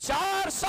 400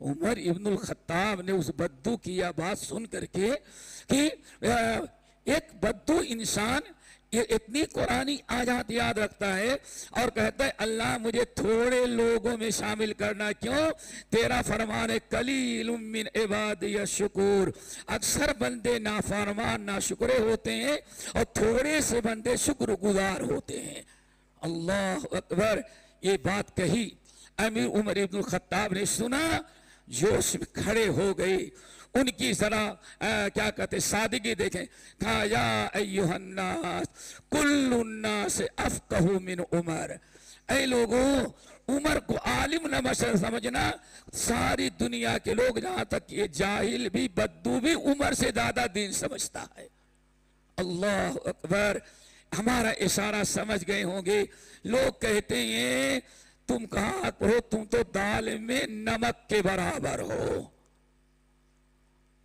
عمر ابن الخطاب نے اس بدو کی یہ بات سن کر کے کہ ایک بدو انسان اتنی قرآنی آیات یاد رکھتا ہے اور کہتا ہے اللہ مجھے تھوڑے لوگوں میں شامل کرنا، کیوں؟ تیرا فرمان ہے قلیل من عبادی الشکور، اکثر بندے نافرمان ناشکرے ہوتے ہیں اور تھوڑے سے بندے شکر گزار ہوتے ہیں۔ اللہ اکبر، یہ بات کہی امیر عمر ابن الخطاب نے سنا، جوش میں کھڑے ہو گئے۔ ان کی ذرا کیا کہتے سادگی دیکھیں، کہا یا ایھا الناس کل الناس افقہ من عمر، اے لوگوں عمر کو عالم نہ سمجھنا، ساری دنیا کے لوگ جہاں تک یہ جاہل بھی بدو بھی عمر سے زیادہ دین سمجھتا ہے۔ اللہ اکبر، ہمارا اشارہ سمجھ گئے ہوں گے۔ لوگ کہتے ہیں تم کہاں ہو، تم تو دال میں نمک کے برابر ہو۔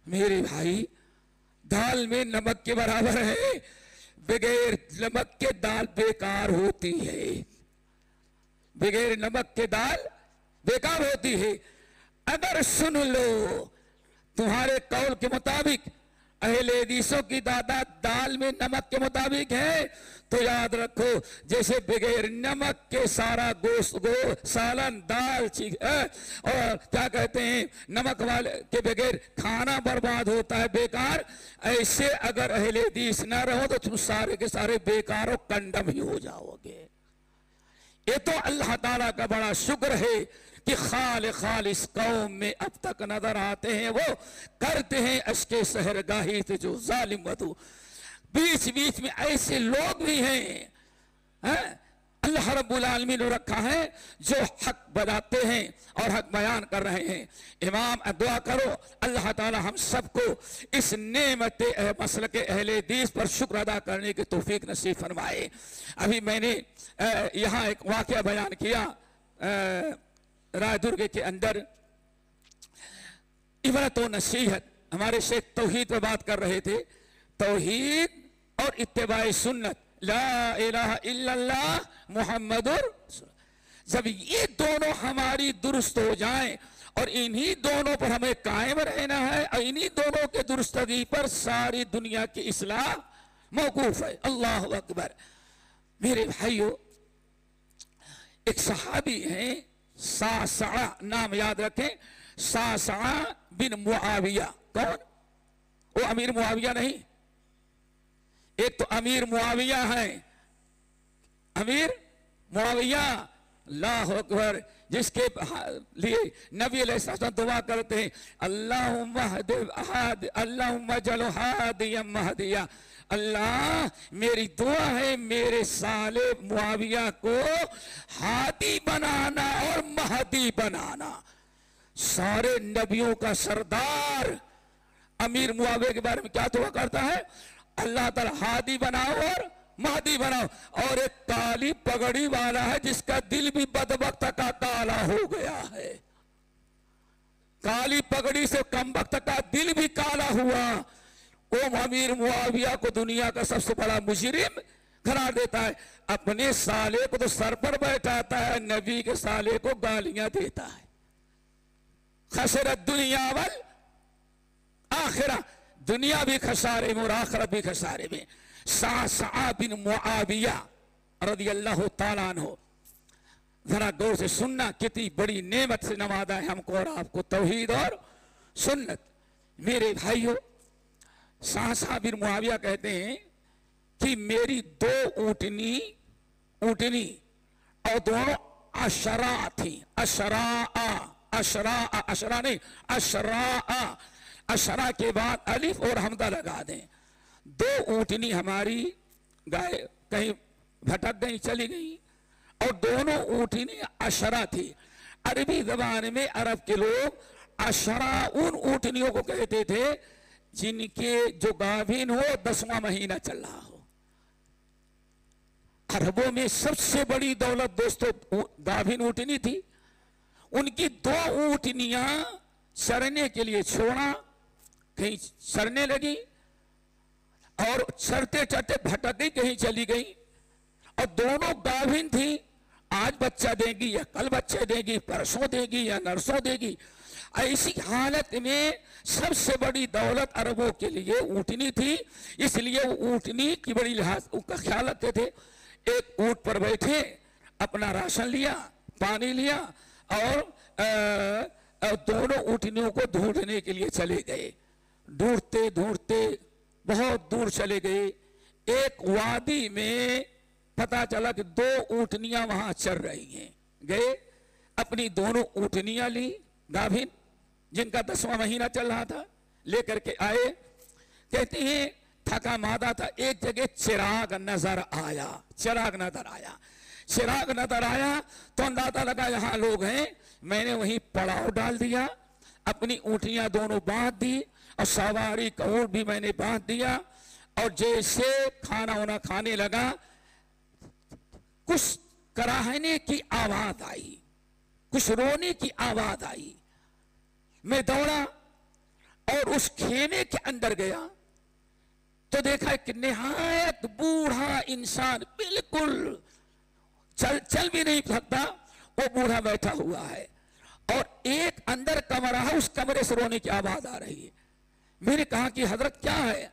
میرے بھائی دال میں نمک کے برابر ہے، بغیر نمک کے دال بیکار ہوتی ہے، بغیر نمک کے دال بیکار ہوتی ہے۔ اگر سن لو تمہارے قول کے مطابق اہل حدیثوں کی تعداد دال میں نمک کے مطابق ہے تو یاد رکھو جیسے بغیر نمک کے سارا گوشت سالن دال اور کیا کہتے ہیں نمک والے کے بغیر کھانا برباد ہوتا ہے بیکار، ایسے اگر اہل حدیث نہ رہو تو تم سارے کے سارے بیکار و کنڈم ہی ہو جاؤ گے۔ یہ تو اللہ تعالیٰ کا بڑا شکر ہے کہ خالص قوم میں اب تک نظر آتے ہیں، وہ کرتے ہیں اشک سحرگاہی سے جو ظالم بدو۔ بیچ بیچ میں ایسے لوگ بھی ہیں اللہ رب العالمین نے رکھا ہے جو حق بتاتے ہیں اور حق بیان کر رہے ہیں۔ امام دعا کرو اللہ تعالی ہم سب کو اس نعمت مسلک اہل حدیث پر شکر ادا کرنے کی توفیق نصیب فرمائے۔ ابھی میں نے یہاں ایک واقعہ بیان کیا رائے درگے کے اندر، عبرت و نصیحت، ہمارے شیخ توحید پہ بات کر رہے تھے، توحید اور اتباع سنت، لا الہ الا اللہ محمد جب یہ دونوں ہماری درست ہو جائیں اور انہی دونوں پر ہمیں قائم رہنا ہے اور انہی دونوں کے درستگی پر ساری دنیا کی اصلاح موقوف ہے۔ اللہ اکبر۔ میرے بھائیو ایک صحابی ہیں ساسعہ، نام یاد رکھیں، ساسعہ بن معاویہ۔ کون؟ وہ امیر معاویہ نہیں، ایک تو امیر معاویہ ہے، امیر معاویہ اللہ اکبر، جس کے لیے نبی علیہ السلام دعا کرتے ہیں اللہم اجعلہ ہادیا مہدیا، اللہ میری دعا ہے میرے صالح معاویہ کو ہادی بنانا اور مہدی بنانا۔ سارے نبیوں کا سردار امیر معاویہ کے بارے میں کیا دعا کرتا ہے؟ اللہ تعالی ہادی بناؤ اور مہدی بناؤ۔ اور ایک کالی پگڑی والا ہے جس کا دل بھی بدبخت کا کالا ہو گیا ہے، کالی پگڑی سے کم بخت کا دل بھی کالا ہوا، وہ امیر معاویہ کو دنیا کا سب سے بڑا مجرم قرار دیتا ہے۔ اپنے سالے کو تو سر پر بیٹھاتا ہے، نبی کے سالے کو گالیاں دیتا ہے۔ خسرت دنیا والآخرہ، دنیا بھی خسارے میں اور آخرت بھی خسارے میں۔ ساسعہ بن معاویہ رضی اللہ تعالیٰ عنہ، ذرا غور سے سننا، کتنی بڑی نعمت سے نوازا ہے ہم کو اور آپ کو توحید اور سنت۔ میرے بھائیو ساسعہ بن معاویہ کہتے ہیں کہ میری دو اونٹنی اور دونوں اشراء تھی، اشراء نہیں، اشراء کے بعد الف اور حمزہ لگا دیں۔ دو اونٹنی ہماری گائے کہیں بھٹک گئی چلی گئی اور دونوں اونٹنی اشراء تھی۔ عربی زبان میں عرب کے لوگ اشراء ان اونٹنیوں کو کہتے تھے جن کے جو گاوین ہو 10واں مہینہ چل رہا ہو۔ عربوں میں سب سے بڑی دولت دوستو گاوین اونٹنی تھی۔ ان کی دو اونٹنیاں چرنے کے لیے چھوڑا، کہیں چرنے لگی اور چرتے چرتے بھٹک گئی، کہیں چلی گئی، اور دونوں گاوین تھی، آج بچہ دے گی یا کل بچے دے گی، پرسوں دے گی یا نرسوں دے گی۔ ایسی حالت میں سب سے بڑی دولت عربوں کے لیے اونٹنی تھی، اس لیے وہ اونٹنی کی بڑی لحاظ کا خیال رکھتے تھے۔ ایک اونٹ پر بیٹھے، اپنا راشن لیا، پانی لیا، اور دونوں اونٹنیوں کو ڈھونڈنے کے لیے چلے گئے۔ ڈھونڈتے ڈھونڈتے بہت دور چلے گئے۔ ایک وادی میں پتا چلا کہ 2 اونٹنیاں وہاں چر رہی ہیں۔ گئے، اپنی دونوں اونٹنیاں لی، گابھن جن کا 10واں مہینہ چل رہا تھا، لے کر کے آئے۔ کہتے ہیں تھکا مادہ تھا، ایک جگہ چراغ نظر آیا، چراغ نظر آیا، چراغ نظر آیا تو اندازہ لگا یہاں لوگ ہیں۔ میں نے وہیں پڑاؤ ڈال دیا، اپنی اونٹنیاں دونوں باندھ دی، اور سواری کا اونٹ بھی میں نے باندھ دیا، اور جیسے کھانا ہونا کھانے لگا، کچھ کراہنے کی آواز آئی، کچھ رونے کی آواز آئی۔ میں دوڑا اور اس خیمے کے اندر گیا تو دیکھا کہ نہایت بوڑھا انسان، بالکل چل بھی نہیں سکتا، وہ بوڑھا بیٹھا ہوا ہے، اور ایک اندر کمرہ ہے، اس کمرے سے رونے کی آواز آ رہی ہے۔ میں نے کہا کہ حضرت کیا ہے؟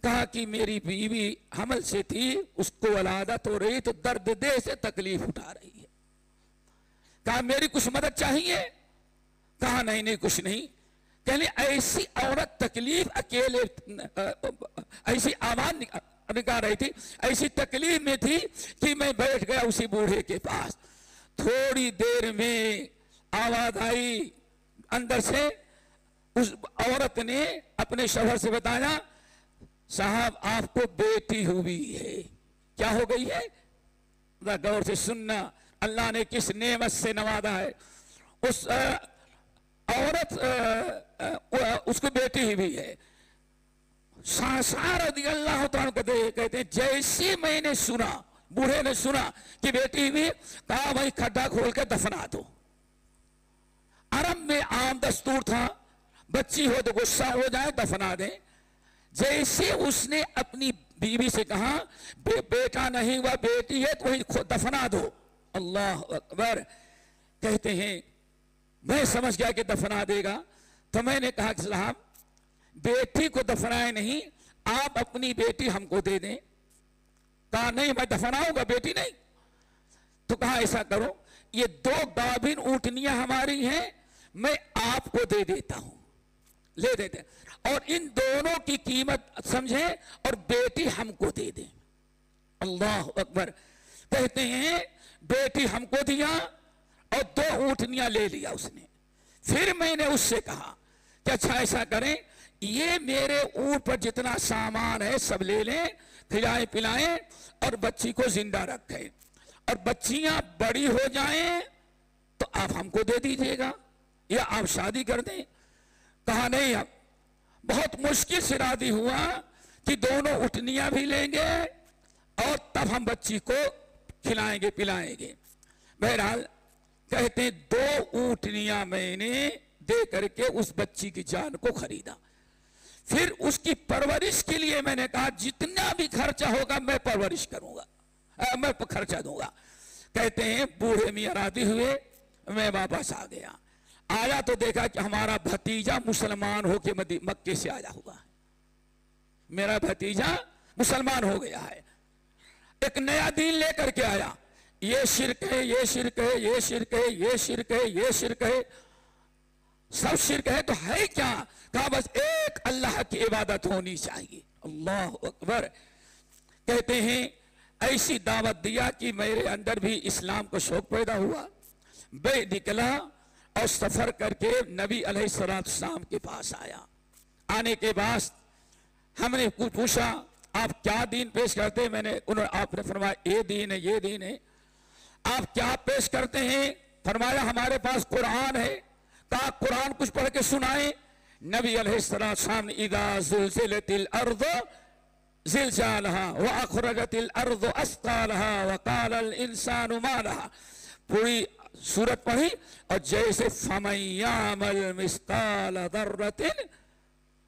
کہا کہ میری بیوی حمل سے تھی، اس کو ولادت ہو رہی تو درد دہ سے تکلیف اٹھا رہی ہے۔ کہا میری کچھ مدد چاہیے؟ کہا نہیں کچھ نہیں۔ کہنے ایسی عورت تکلیف اکیلے، ایسی آواز نکال رہی تھی، ایسی تکلیف میں تھی کہ میں بیٹھ گیا اسی بوڑھے کے پاس۔ تھوڑی دیر میں آواز آئی اندر سے، اس عورت نے اپنے شوہر سے بتایا صاحب آپ کو بیٹی ہوئی ہے۔ کیا ہو گئی ہے؟ غور سے سننا، اللہ نے کس نعمت سے نوازا ہے۔ اس عورت اس کو بیٹی ہوئی ہے۔ رضی اللہ تعالیٰ کہتے ہیں جیسے میں نے سنا، بوڑھے نے سنا کہ بیٹی ہوئی، کہا بھائی کھڈا کھول کے دفنا دو۔ عرب میں عام دستور تھا بچی ہو تو غصہ ہو جائے دفنا دیں۔ جیسے اس نے اپنی بیوی سے کہا بیٹا نہیں ہوا بیٹی ہے تو وہی دفنا دو۔ اللہ اکبر۔ کہتے ہیں میں سمجھ گیا کہ دفنا دے گا، تو میں نے کہا کہ صاحب بیٹی کو دفنائے نہیں، آپ اپنی بیٹی ہم کو دے دیں۔ کہا نہیں میں دفناؤں گا بیٹی نہیں۔ تو کہا ایسا کرو، یہ 2 گابھن اونٹنیاں ہماری ہیں، میں آپ کو دے دیتا ہوں، لے دیتے، اور ان دونوں کی قیمت سمجھیں اور بیٹی ہم کو دے دیں۔ اللہ اکبر۔ کہتے ہیں بیٹی ہم کو دیا اور 2 اونٹنیاں لے لیا اس نے۔ پھر میں نے اس سے کہا کہ اچھا ایسا کریں، یہ میرے اونٹ پر جتنا سامان ہے سب لے لیں، کھلائیں پلائیں اور بچی کو زندہ رکھیں، اور بچیاں بڑی ہو جائیں تو آپ ہم کو دے دیجئے گا یا آپ شادی کر دیں۔ کہا نہیں، اب بہت مشکل سے راضی ہوا کہ دونوں اونٹنیاں بھی لیں گے اور تب ہم بچی کو کھلائیں گے پلائیں گے۔ بہرحال کہتے ہیں 2 اونٹنیاں میں نے دے کر کے اس بچی کی جان کو خریدا۔ پھر اس کی پرورش کے لیے میں نے کہا جتنا بھی خرچہ ہوگا میں پرورش کروں گا، میں خرچہ دوں گا۔ کہتے ہیں بوڑھے میاں راضی ہوئے، میں واپس آ گیا۔ آیا تو دیکھا کہ ہمارا بھتیجا مسلمان ہو کے مکے سے آیا ہوا ہے، میرا بھتیجا مسلمان ہو گیا ہے، ایک نیا دین لے کر کے آیا۔ یہ شرک ہے، یہ شرک ہے، یہ شرک ہے، یہ شرک ہے، یہ شرک ہے، سب شرک ہے تو ہے کیا؟ کہا بس ایک اللہ کی عبادت ہونی چاہیے۔ اللہ اکبر۔ کہتے ہیں ایسی دعوت دیا کہ میرے اندر بھی اسلام کو شوق پیدا ہوا، میں نکلا اور سفر کر کے نبی علیہ السلام کے پاس آیا۔ آنے کے بعد ہم نے پوچھا آپ کیا دین پیش کرتے ہیں؟ آپ نے فرمایا یہ دین ہے، یہ دین ہے۔ آپ کیا پیش کرتے ہیں؟ فرمایا ہمارے پاس قرآن ہے۔ کہا قرآن کچھ پڑھ کے سنائیں۔ نبی علیہ السلام اذا زلزلت الارض زلزالها واخرجت الارض اثقالها وقال الانسان ما لها، پوری سورت پڑھی اور جیسے فَمَن يَعْمَلْ مِثْقَالَ ذَرَّةٍ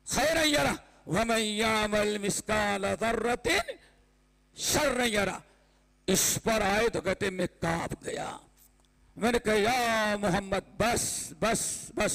خَيْرًا يَرَهُ وَمَن يَعْمَلْ مِثْقَالَ ذَرَّةٍ شَرًّا يَرَهُ۔ اس پر آئے تو کہتے میں کانپ گیا۔ میں نے کہا یا محمد بس بس بس،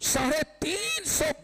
350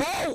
2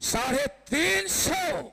350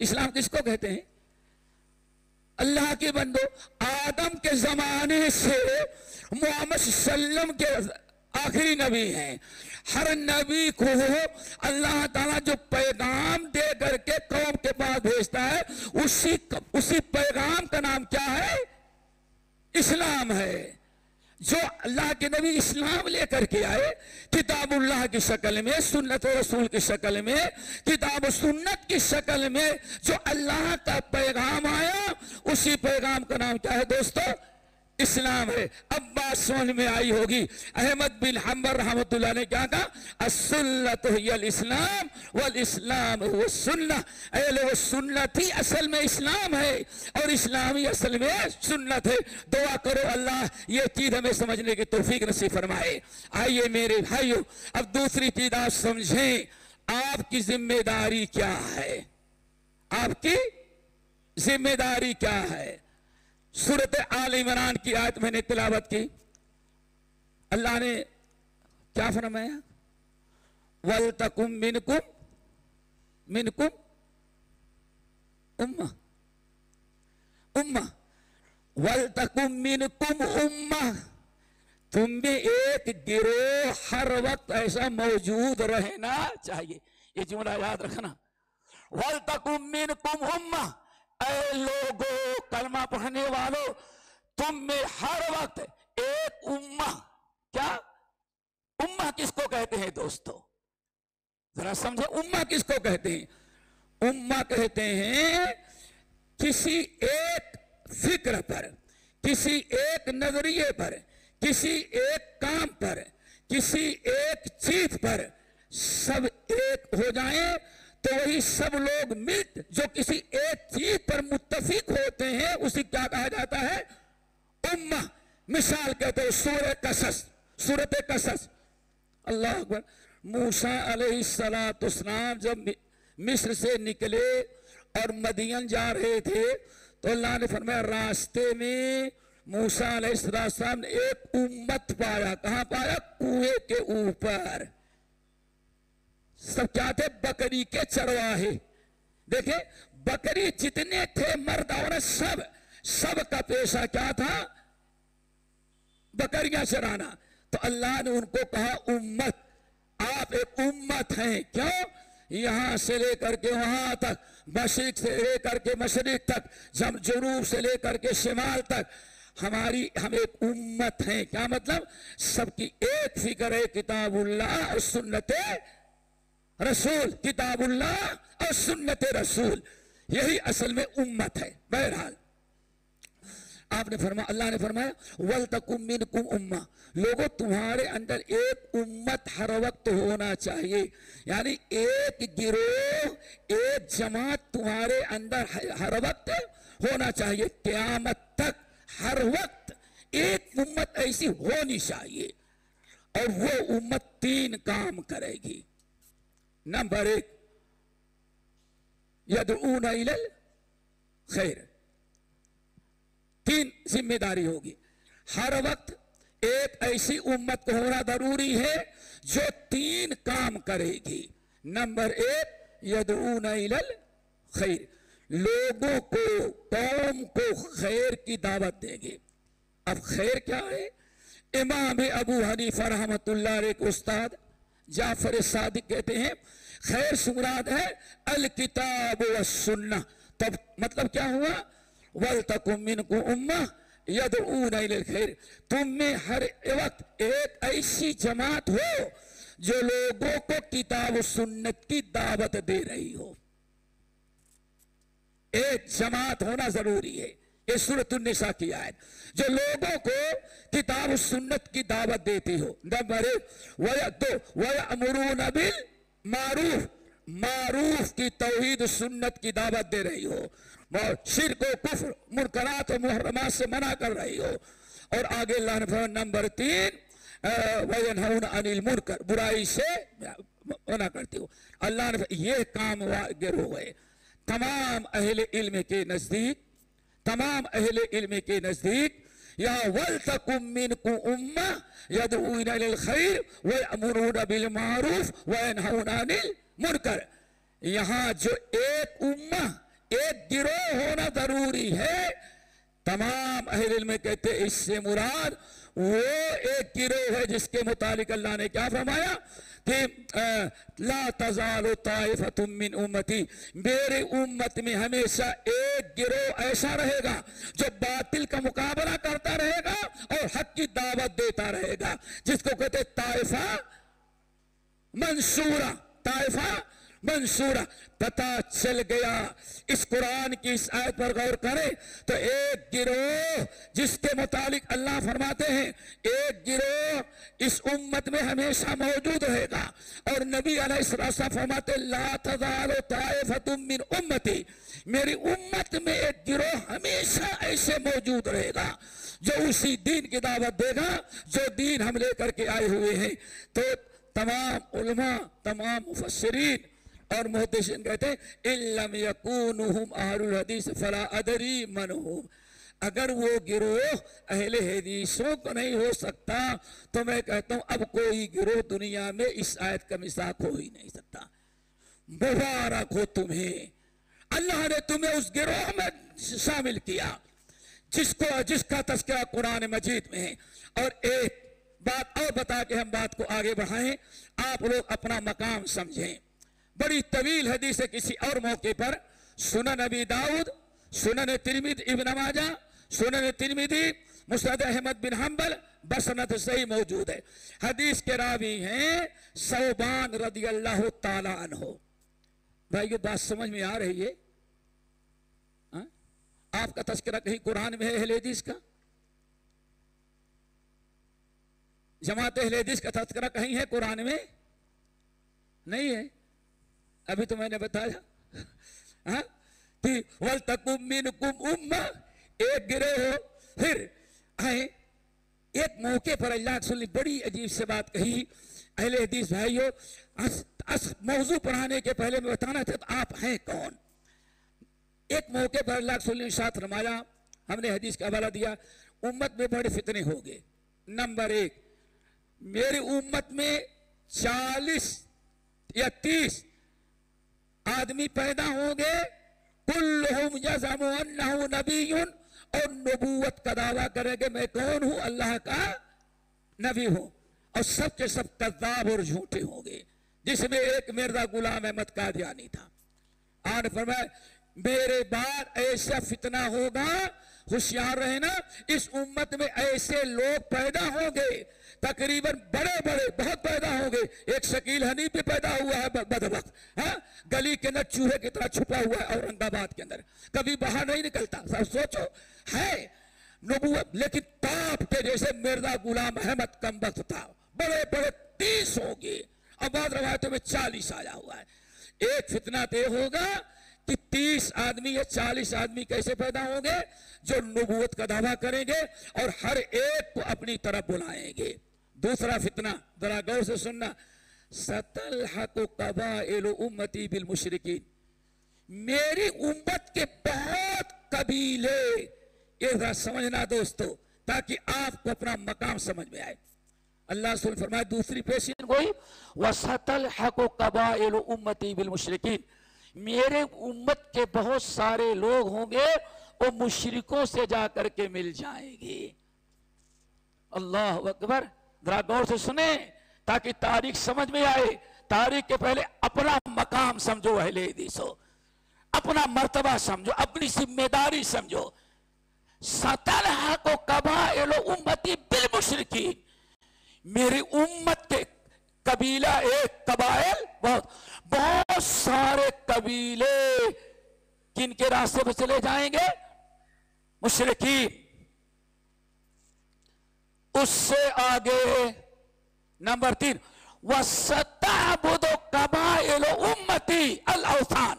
اسلام کس کو کہتے ہیں؟ اللہ کے بندو، آدم کے زمانے سے محمد صلی اللہ علیہ وسلم کے آخری نبی ہیں. ہر نبی کو اللہ تعالیٰ جو پیغام دے کر کے قوم کے پاس بھیجتا ہے، اسی پیغام کا نام کیا ہے؟ اسلام ہے. جو اللہ کے نبی اسلام لے کر کے آئے، کتاب اللہ کی شکل میں، سنت رسول کی شکل میں، کتاب و سنت کی شکل میں جو اللہ کا پیغام آیا، اسی پیغام کا نام کیا ہے دوستو؟ اسلام ہے. اب بات سمجھ میں آئی ہوگی. احمد بن حنبل رحمۃ اللہ نے کیا کہا؟ السنت ہی الاسلام والاسلام هو السنہ. اے لوگ، سنت ہی اصل میں اسلام ہے اور اسلامی اصل میں سنت ہے. دعا کرو اللہ یہ چیز ہمیں سمجھنے کی توفیق نصیب فرمائے. آئیے میرے بھائیو، اب دوسری چیز آپ سمجھیں. آپ کی ذمہ داری کیا ہے؟ آپ کی ذمہ داری کیا ہے؟ سورۃ آل عمران کی آیت میں نے تلاوت کی. اللہ نے کیا فرمایا؟ وَلْتَكُمْ مِنْكُمْ أُمَّةٌ وَلْتَكُمْ مِنْكُمْ أُمَّةٌ. تم میں ایک گروہ ہر وقت ایسا موجود رہنا چاہیے. یہ جملہ یاد رکھنا. وَلْتَكُمْ مِنْكُمْ أُمَّةٌ. اے لوگو، کلمہ پڑھنے والوں، تم میں ہر وقت ایک امہ. کیا امہ کس کو کہتے ہیں دوستو؟ ذرا سمجھے، امہ کس کو کہتے ہیں؟ امہ کہتے ہیں کسی ایک فکر پر، کسی ایک نظریے پر، کسی ایک کام پر، کسی ایک چیز پر سب ایک ہو جائیں تو وہی سب لوگ مل جو کسی ایک چیز پر متفق ہوتے ہیں، اسی کیا کہا جاتا ہے؟ امہ. مثال کہتے ہیں سورۃ قصص. اللہ اکبر. موسیٰ علیہ السلام جب مصر سے نکلے اور مدین جا رہے تھے تو اللہ نے فرمایا راستے میں موسیٰ علیہ السلام نے ایک امت پایا. کہاں پایا؟ کنویں کے اوپر. سب کیا تھے؟ بکری کے چرواہے. دیکھیں، بکری جتنے تھے مرد عورت سب کا پیشہ کیا تھا؟ بکریاں چرانا. تو اللہ نے ان کو کہا امت. آپ ایک امت ہیں. کیوں؟ یہاں سے لے کر کے وہاں تک، مشرق سے لے کر کے مشرق تک، جنوب سے لے کر کے شمال تک، ہم ایک امت ہیں. کیا مطلب؟ سب کی ایک فکر ہے، کتاب اللہ اور سنت رسول. کتاب اللہ اور سنت رسول، یہی اصل میں امت ہے. بہرحال آپ نے فرمایا، اللہ نے فرمایا وَلْتَكُمْ مِنْكُمْ أُمَّةٌ. لوگوں، تمہارے اندر ایک امت ہر وقت ہونا چاہیے. یعنی ایک گروہ، ایک جماعت تمہارے اندر ہر وقت ہونا چاہیے. قیامت تک ہر وقت ایک امت ایسی ہونی چاہیے. اور وہ امت 3 کام کرے گی. نمبر 1، یدعون الی الخیر. 3 ذمہ داری ہوگی. ہر وقت ایک ایسی امت کو ہونا ضروری ہے جو 3 کام کرے گی. نمبر 1، یدعون الی الخیر. لوگوں کو، قوم کو خیر کی دعوت دے گی. اب خیر کیا ہے؟ امام ابو حنیفہ رحمۃ اللہ علیہ کے استاد جعفر صادق کہتے ہیں خیر سے مراد ہے الکتاب والسنہ. تب مطلب کیا ہوا؟ وَلْتَكُمْ مِنْكُمْ أُمَّةٌ يَدْعُونَ إِلَى الْخَيْرِ. تم میں ہر وقت ایک ایسی جماعت ہو جو لوگوں کو کتاب و سنت کی دعوت دے رہی ہو. ایک جماعت ہونا ضروری ہے. یہ سورۃ النساء کی آیت جو لوگوں کو کتاب و سنت کی دعوت دیتی ہو. نمبر 2، وَيَأْمُرُونَ بِالْمَعْرُوفِ. معروف کی توحید سنت کی دعوت دے رہی ہو. شرک و کفر، منکرات و محرمات سے منع کر رہی ہو. اور آگے اللہ نے فرمایا نمبر 3، وَيَنْهَوْنَ عَنِ الْمُنْكَرِ. برائی سے منع کرتی ہو. اللہ نے یہ کام گروہ ہے. تمام اہل علم کے نزدیک، یا وَلْتَكُمْ مِنْكُمْ أُمَّةٌ يَدْعُونَ إِلَى الْخَيْرِ وَيَأْمُرُونَ بِالْمَعْرُوفِ وَيَنْهَوْنَ عَنِ الْمُنْكَرِ. یہاں جو ایک امہ، ایک گروہ ہونا ضروری ہے. تمام اہل علم کہتے ہیں اس سے مراد وہ ایک گروہ ہے جس کے متعلق اللہ نے کیا فرمایا کہ لا تزال طائفۃ من امتی، میری امت میں ہمیشہ ایک گروہ ایسا رہے گا جو باطل کا مقابلہ کرتا رہے گا اور حق کی دعوت دیتا رہے گا، جس کو کہتے طائفہ منصورہ. طائفہ منصورہ. پتہ چل گیا. اس قرآن کی اس آیت پر غور کریں تو ایک گروہ جس کے متعلق اللہ فرماتے ہیں ایک گروہ اس امت میں ہمیشہ موجود رہے گا، اور نبی علیہ السلام فرماتے لا تزال طائفۃ من امتی، میری امت میں ایک گروہ ہمیشہ ایسے موجود رہے گا جو اسی دین کی دعوت دے گا جو دین ہم لے کر کے آئے ہوئے ہیں. تو تمام علماء، تمام مفسرین اور محدثین کہتے ہیں ان لم یکونوا هم اہل الحدیث فلا ادری من هم، اگر وہ گروہ اہل حدیثوں کو نہیں ہو سکتا تو میں کہتا ہوں اب کوئی گروہ دنیا میں اس آیت کا مصداق ہو ہی نہیں سکتا. مبارک ہو تمہیں، اللہ نے تمہیں اس گروہ میں شامل کیا جس کا تذکرہ قرآن مجید میں ہے. اور ایک بات اور بتا کے ہم بات کو آگے بڑھائیں، آپ لوگ اپنا مقام سمجھیں. بڑی طویل حدیث ہے، کسی اور موقع پر سنن ابی داؤد، سنن ترمذی، ابن ماجہ، سنن ترمذی، مسند احمد بن حنبل بسند صحیح موجود ہے. حدیث کے راوی ہیں ثوبان رضی اللہ تعالی عنہ. بھائی یہ بات سمجھ میں آ رہی ہے؟ آپ کا تذکرہ کہیں قرآن میں ہے اہل حدیث کا؟ جماعت اہل حدیث کا تذکرہ کہیں ہے قرآن میں؟ نہیں ہے. ابھی تو میں نے بتایا کہ وَلْتَكُمْ مِنْكُمْ أُمَّةٌ، ایک گروہ ہو. پھر آئے ایک موقع پر اللہ کے رسول نے بڑی عجیب سے بات کہی. اہل حدیث بھائیو، موضوع پڑھانے کے پہلے میں بتانا چاہتا آپ ہیں کون. ایک موقع پر اللہ کے رسول نے ارشاد فرمایا، ہم نے حدیث کا حوالہ دیا، امت میں بڑے فتنے ہو گئے. نمبر 1، میری امت میں 40 یا 30 آدمی پیدا ہوں گے، کلہم یزعم انہ نبی، اور نبوت کا دعویٰ کریں گے میں کون ہوں، اللہ کا نبی ہوں، اور سب کے سب کذاب اور جھوٹے ہوں گے، جس میں ایک مرزا غلام احمد قادیانی تھا. آن فرمائے میرے بعد ایسا فتنہ ہوگا، ہوشیار رہنا، اس امت میں ایسے لوگ پیدا ہوں گے تقریباً بڑے بڑے بہت پیدا ہوں گے. ایک شکیل حنیف بھی پیدا ہوا ہے بدبخت، گلی کے اندر چوہے کی طرح چھپا ہوا ہے اورنگ آباد کے اندر، کبھی باہر نہیں نکلتا. سب سوچو ہے نبوت، لیکن ٹاپ کے جیسے مرزا غلام احمد کم بخت تھا. بڑے بڑے 30 ہوں گے، اور بعض روایتوں میں 40 آیا ہوا ہے. ایک فتنہ طے ہوگا کہ 30 آدمی یا 40 آدمی کیسے پیدا ہوں گے جو نبوت کا دعویٰ کریں گے اور ہر ایک کو اپنی طرف بلائیں گے. دوسرا فتنہ ذرا غور سے سننا، ستلحق قبائل امتی بالمشرکین، میری امت کے بہت قبیلے، یہ ذرا سمجھنا دوستو تاکہ آپ کو اپنا مقام سمجھ میں آئے. اللہ رسول فرمائے دوسری پیشین گوئی، وَسَتَلْحَقُ قَبَائِلُ أُمَّتِي بِالْمُشْرِكِينَ، میرے امت کے بہت سارے لوگ ہوں گے وہ مشرکوں سے جا کر کے مل جائیں گے. اللہ اکبر. ذرا غور سے سنیں تاکہ تاریخ سمجھ میں آئے. تاریخ کے پہلے اپنا مقام سمجھو اہل حدیث ہو، اپنا مرتبہ سمجھو، اپنی ذمہ داری سمجھو. ستلحق قبائل امتی بالمشرکین، میری امت کے قبیلہ ایک قبائل بہت سارے قبیلے کن کے راستے پہ چلے جائیں گے؟ مشرکین. اس سے آگے نمبر 3، وَسَتَعْبُدُ قَبَائِلُ أُمَّتِي الْأَوْثَانَ،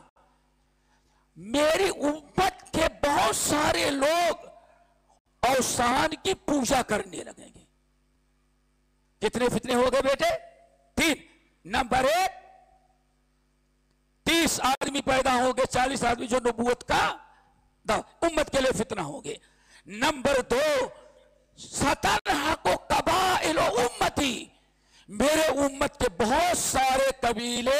میری امت کے بہت سارے لوگ اوثان کی پوجا کرنے لگیں گے. کتنے فتنے ہو گئے بیٹے؟ 3. نمبر 1، 30 آدمی پیدا ہوں گے، 40 آدمی جو نبوت کا امت کے لئے فتنہ ہوں گے. نمبر 2، ستلحق قبائل امتی، میرے امت کے بہت سارے قبیلے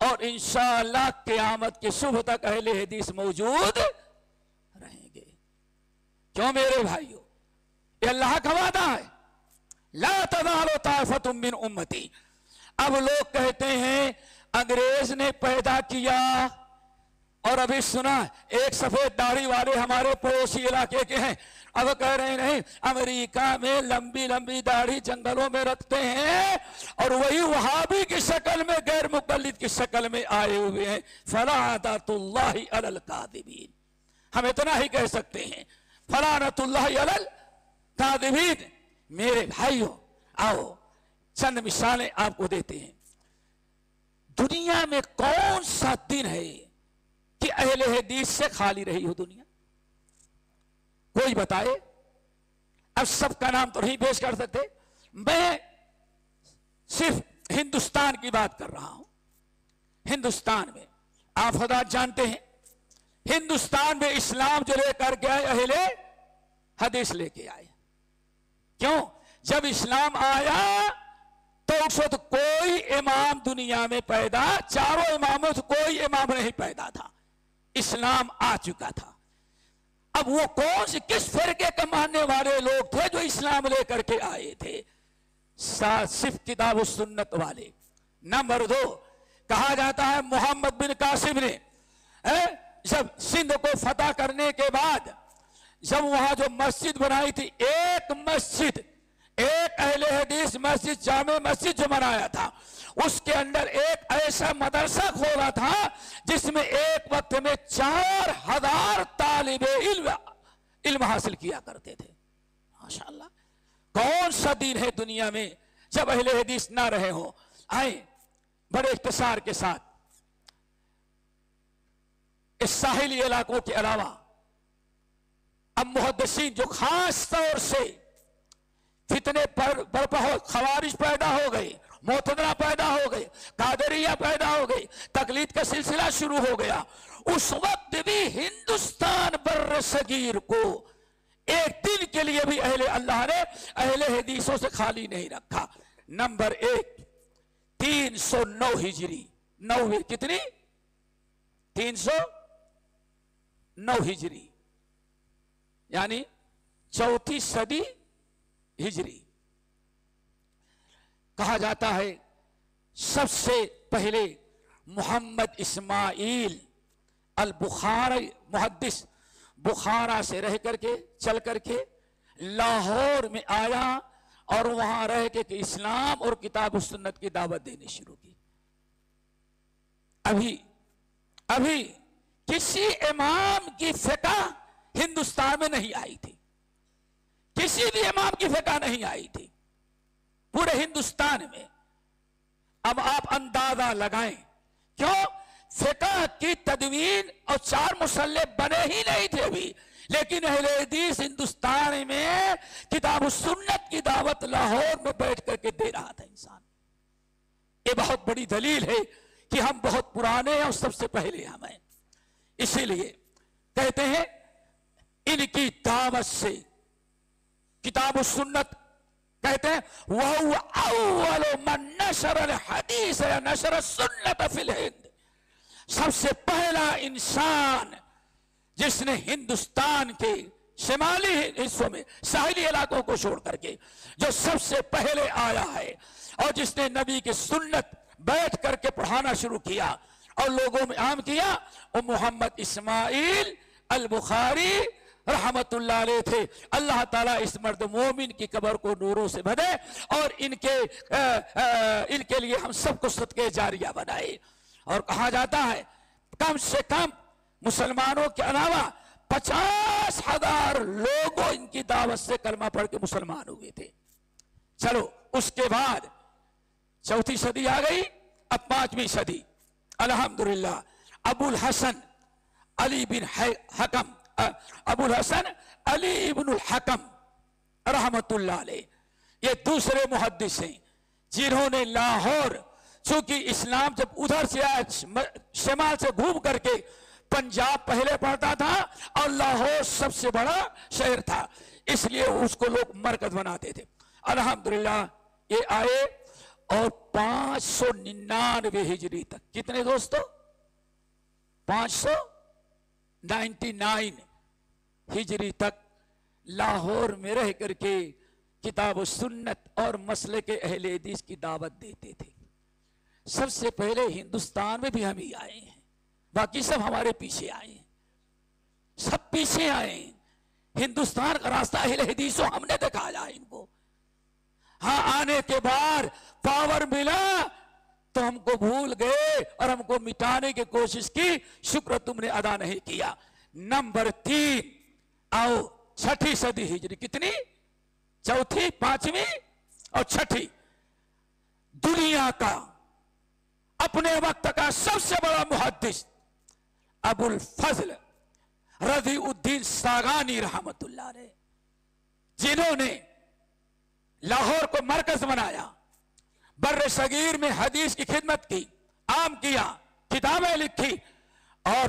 اور انشاءاللہ قیامت کی صبح تک اہل حدیث موجود رہیں گے. کیوں میرے بھائیو؟ یہ اللہ کا وعدہ ہے. لا تزال طائفۃ من امتی. اب لوگ کہتے ہیں انگریز نے پیدا کیا، اور ابھی سنا ایک سفید داڑھی والے ہمارے پڑوسی علاقے کے ہیں، اب کہہ رہے نہیں امریکہ میں لمبی لمبی داڑھی جنگلوں میں رکھتے ہیں اور وہی وہابی کی شکل میں غیر مقلد کی شکل میں آئے ہوئے ہیں. فلعنۃ اللہ علی الکاذبین. ہم اتنا ہی کہہ سکتے ہیں فلعنۃ اللہ علی الکاذبین. میرے بھائیو آؤ چند مثالیں آپ کو دیتے ہیں. دنیا میں کون سا دن ہے کہ اہل حدیث سے خالی رہی ہو دنیا؟ کوئی بتائے. اب سب کا نام تو نہیں پیش کر سکتے، میں صرف ہندوستان کی بات کر رہا ہوں. ہندوستان میں آپ حضرات جانتے ہیں ہندوستان میں اسلام جو لے کر کے آئے اہل حدیث لے کے آئے. کیوں؟ جب اسلام آیا تو اس وقت کوئی امام دنیا میں پیدا، چاروں اماموں سے کوئی امام نہیں پیدا تھا، اسلام آ چکا تھا. اب وہ کون سے کس فرقے کے ماننے والے لوگ تھے جو اسلام لے کر کے آئے تھے؟ صرف کتاب و سنت والے. نمبر 2 کہا جاتا ہے محمد بن قاسم نے جب سندھ کو فتح کرنے کے بعد جب وہاں جو مسجد بنائی تھی، ایک مسجد، ایک اہل حدیث مسجد، جامع مسجد جو بنایا تھا، اس کے اندر ایک ایسا مدرسہ کھولا تھا جس میں ایک وقت میں 4000 طالب علم حاصل کیا کرتے تھے. ماشاءاللہ. کون سا دین ہے دنیا میں جب اہل حدیث نہ رہے ہوں؟ آئیں بڑے اختصار کے ساتھ اس ساحلی علاقوں کے علاوہ اب محدثین جو خاص طور سے فتنے برپا ہو، خوارج پیدا ہو گئے، معتزلہ پیدا ہو گئے، قادریہ پیدا ہو گئی، تقلید کا سلسلہ شروع ہو گیا، اس وقت بھی ہندوستان بر صغیر کو ایک دن کے لیے بھی اللہ نے اہل حدیثوں سے خالی نہیں رکھا. نمبر 1 309 ہجری. 9 کتنی؟ 309 ہجری یعنی 4تھی صدی ہجری. کہا جاتا ہے سب سے پہلے محمد اسماعیل البخاری محدث بخارا سے رہ کر کے چل کر کے لاہور میں آیا اور وہاں رہ کے اسلام اور کتاب و سنت کی دعوت دینی شروع کی. ابھی کسی امام کی فقہ ہندوستان میں نہیں آئی تھی، کسی بھی امام کی فقہ نہیں آئی تھی پورے ہندوستان میں. اب آپ اندازہ لگائیں کیوں؟ فقہ کی تدوین اور 4 مسلح بنے ہی نہیں تھے ابھی، لیکن اہل حدیث ہندوستان میں کتاب و سنت کی دعوت لاہور میں بیٹھ کر کے دے رہا تھا انسان. یہ بہت بڑی دلیل ہے کہ ہم بہت پرانے ہیں اور سب سے پہلے ہم ہیں. اسی لیے کہتے ہیں ان کی دعوت سے کتاب و سنت کہتے ہیں وَهُوَ أَوَّلُ مَنْ نَشَرَ الْحَدِيثَ وَنَشَرَ السُّنَّةَ فِي الْهِنْدِ. سب سے پہلا انسان جس نے ہندوستان کے شمالی حصوں میں ساحلی علاقوں کو چھوڑ کر کے جو سب سے پہلے آیا ہے اور جس نے نبی کی سنت بیٹھ کر کے پڑھانا شروع کیا اور لوگوں میں عام کیا، وہ محمد اسماعیل البخاری رحمت اللہ علیہ تھے. اللہ تعالیٰ اس مرد مومن کی قبر کو نوروں سے بھرے اور ان کے لیے ہم سب کو صدقے جاریہ بنائے. اور کہا جاتا ہے کم سے کم مسلمانوں کے علاوہ 50,000 لوگوں ان کی دعوت سے کلمہ پڑھ کے مسلمان ہوئے تھے. چلو اس کے بعد 4تھی صدی آ گئی، اب 5ویں صدی. الحمدللہ ابو الحسن علی ابن الحکم رحمت اللہ علیہ یہ دوسرے محدث ہیں جنہوں نے لاہور، چونکہ اسلام جب ادھر سے شمال سے گھوم کر کے پنجاب پہلے پڑتا تھا اور لاہور سب سے بڑا شہر تھا، اس لیے اس کو لوگ مرکز بناتے تھے. الحمدللہ یہ آئے اور 599 ہجری تک. کتنے دوستو؟ 599 ہجری تک لاہور میں رہ کر کے کتاب و سنت اور مسلک اہل حدیث کی دعوت دیتے تھے. سب سے پہلے ہندوستان میں بھی ہم ہی آئے ہیں، باقی سب ہمارے پیچھے آئے ہیں، سب پیچھے آئے ہیں. ہندوستان کا راستہ اہل حدیثوں ہم نے دکھایا ان کو. ہاں آنے کے بعد پاور ملا تو ہم کو بھول گئے اور ہم کو مٹانے کی کوشش کی. شکر تم نے ادا نہیں کیا. نمبر 3 آؤ 6 صدی ہجری. کتنی؟ 4، 5 اور 6. دنیا کا اپنے وقت کا سب سے بڑا محدث ابو الفضل رضی الدین ساغانی رحمت اللہ علیہ، جنہوں نے لاہور کو مرکز بنایا، بر صغیر میں حدیث کی خدمت کی، عام کیا، کتابیں لکھی. اور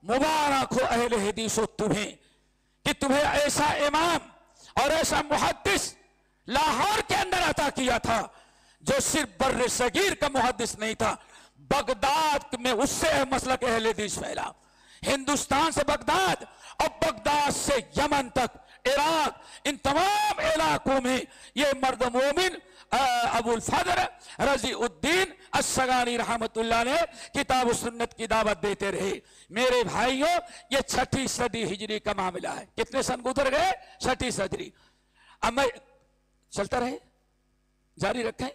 مبارک ہو اہل حدیث و تمہیں کہ تمہیں ایسا امام اور ایسا محدث لاہور کے اندر عطا کیا تھا جو صرف بر صغیر کا محدث نہیں تھا، بغداد میں اس سے مسلک اہل حدیث پھیلا. ہندوستان سے بغداد اور بغداد سے یمن تک، عراق، ان تمام علاقوں میں یہ مرد مومن ابو الفضل رضی الدین السغانی رحمت اللہ نے کتاب و سنت کی دعوت دیتے رہے. میرے بھائیوں یہ 6 صدی ہجری کا معاملہ ہے. کتنے سن گزر گئے؟ 6 صدی. اب میں چلتا رہے، جاری رکھیں.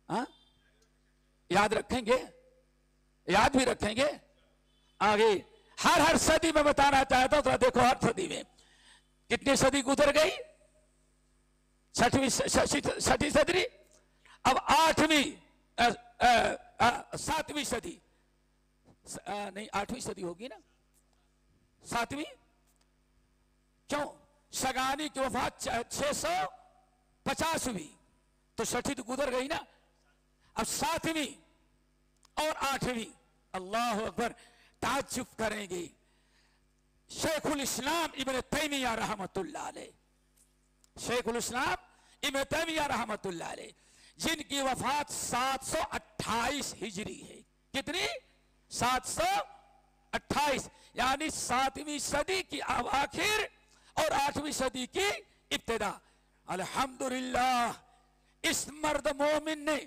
ہاں یاد رکھیں گے؟ یاد بھی رکھیں گے. آگے ہر صدی میں بتانا چاہتا ہوں. دیکھو ہر صدی میں کتنی صدی گزر گئی؟ 6 صدی. اب 7ویں صدی، نہیں 8ویں صدی ہوگی نا، 7ویں. کیوں؟ سگانی کی وفات 650ویں، تو 6 تو گزر گئی نا. اب 7ویں اور 8ویں. اللہ اکبر. تعجب کریں گے، شیخ الاسلام ابن تیمیہ رحمت اللہ علیہ، شیخ الاسلام ابن تیمیہ رحمت اللہ علیہ، جن کی وفات 728 ہجری ہے. کتنی؟ 728. یعنی 7ویں صدی کی اواخر اور 8ویں صدی کی ابتدا. الحمدللہ اس مرد مومن نے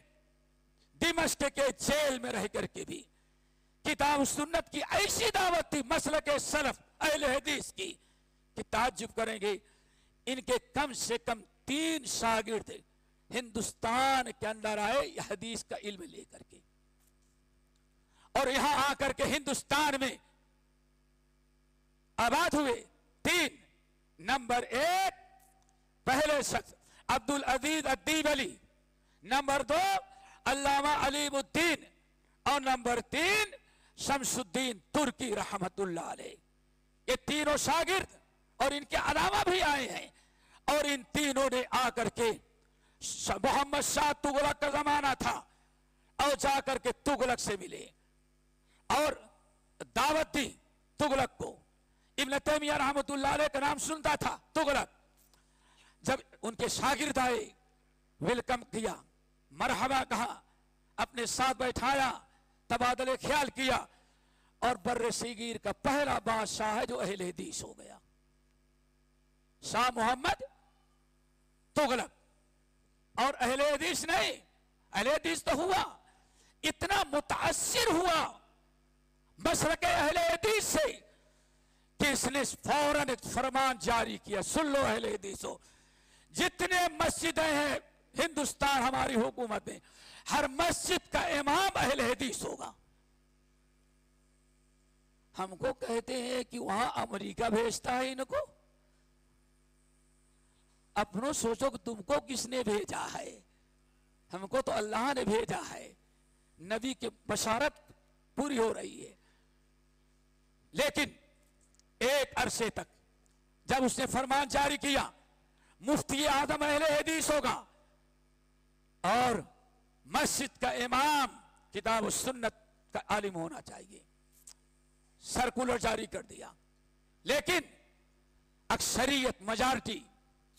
دمشق کے جیل میں رہ کر کے بھی کتاب و سنت کی ایسی دعوت تھی، مسلک سلف اہل حدیث کی، کہ تعجب کریں گے ان کے کم سے کم 3 شاگرد ہندوستان کے اندر آئے حدیث کا علم لے کر کے، اور یہاں آ کر کے ہندوستان میں آباد ہوئے. 3 نمبر 1 پہلے شخص عبدالعزیز الدیبلی، نمبر 2 علامہ علیم الدین، اور نمبر 3 شمس الدین ترکی رحمت اللہ علیہ. یہ تینوں شاگرد اور ان کے علاوہ بھی آئے ہیں، اور ان تینوں نے آ کر کے محمد شاہ تغلق کا زمانہ تھا، اور جا کر کے تغلق سے ملے اور دعوت دی تغلق کو. ابن تیمیہ رحمت اللہ علیہ کا نام سنتا تھا تغلق. جب ان کے شاگرد آئے، ویلکم کیا، مرحبا کہا، اپنے ساتھ بیٹھایا، تبادلے خیال کیا، اور بر صغیر کا پہلا بادشاہ ہے جو اہل حدیث ہو گیا، شاہ محمد تغلق. اور اہل حدیث نہیں، اہل حدیث تو ہوا، اتنا متاثر ہوا مسلک اہل حدیث سے کہ اس نے فوراً ایک فرمان جاری کیا. سن لو اہل حدیثوں، جتنے مسجدیں ہیں ہندوستان ہماری حکومت میں، ہر مسجد کا امام اہل حدیث ہوگا. ہم کو کہتے ہیں کہ وہاں امریکہ بھیجتا ہے ان کو. اپنوں سوچو کہ تم کو کس نے بھیجا ہے؟ ہم کو تو اللہ نے بھیجا ہے. نبی کی بشارت پوری ہو رہی ہے. لیکن ایک عرصے تک جب اس نے فرمان جاری کیا مفتی اعظم اہل حدیث ہوگا اور مسجد کا امام کتاب و سنت کا عالم ہونا چاہیے، سرکولر جاری کر دیا. لیکن اکثریت، میجارٹی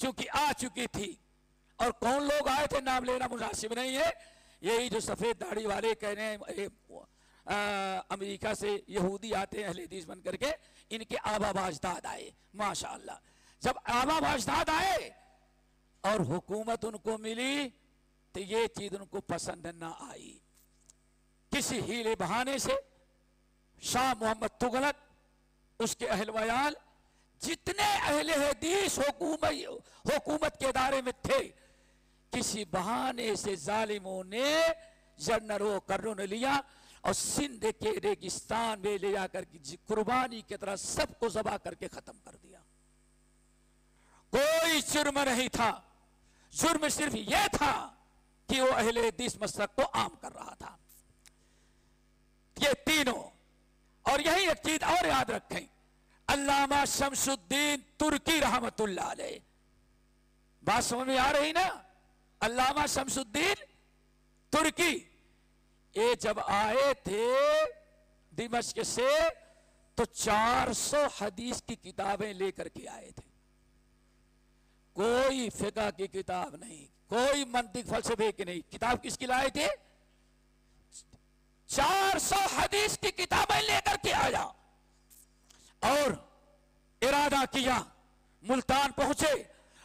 چونکہ آ چکی تھی اور کون لوگ آئے تھے نام لینا مناسب نہیں ہے، یہی جو سفید داڑھی والے کہہ رہے ہیں امریکہ سے یہودی آتے ہیں اہل حدیث بن کر کے، ان کے آبا باجداد آئے ماشاءاللہ. جب آبا باجداد آئے اور حکومت ان کو ملی تو یہ چیز ان کو پسند نہ آئی. کسی ہیلے بہانے سے شاہ محمد تغلق، اس کے اہل ویال، جتنے اہل حدیث حکومت کے ادارے میں تھے، کسی بہانے سے ظالموں نے جنرل و کرنوں نے لیا اور سندھ کے ریگستان میں لے جا کر قربانی کی طرح سب کو ذبح کر کے ختم کر دیا. کوئی جرم نہیں تھا، جرم صرف یہ تھا کہ وہ اہل حدیث مسلک کو عام کر رہا تھا. یہ تینوں. اور یہی ایک چیز اور یاد رکھیں، علامہ شمس الدین ترکی رحمت اللہ علیہ، بات سمجھ میں آ رہی نا؟ علامہ شمس الدین ترکی یہ جب آئے تھے دمشق سے تو 400 حدیث کی کتابیں لے کر کے آئے تھے. کوئی فقہ کی کتاب نہیں، کوئی منطق فلسفے کی نہیں. کتاب کس کی لائے تھے؟ 400 حدیث کی کتابیں لے کر کے آیا اور ارادہ کیا ملتان پہنچے.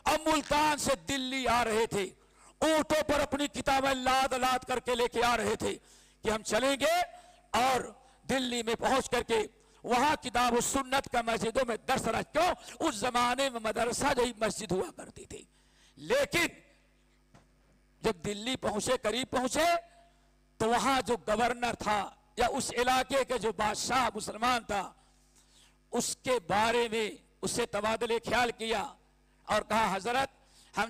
اب ملتان سے دلی آ رہے تھے، اونٹوں پر اپنی کتابیں لاد لاد کر کے لے کے آ رہے تھے کہ ہم چلیں گے اور دلی میں پہنچ کر کے وہاں کتاب و سنت کا مسجدوں میں درس رکھ. کیوں؟ اس زمانے میں مدرسہ جہی مسجد ہوا کرتی تھی. لیکن جب دلی پہنچے، قریب پہنچے، تو وہاں جو گورنر تھا یا اس علاقے کے جو بادشاہ مسلمان تھا، اس کے بارے میں اس سے تبادلے خیال کیا اور کہا حضرت ہم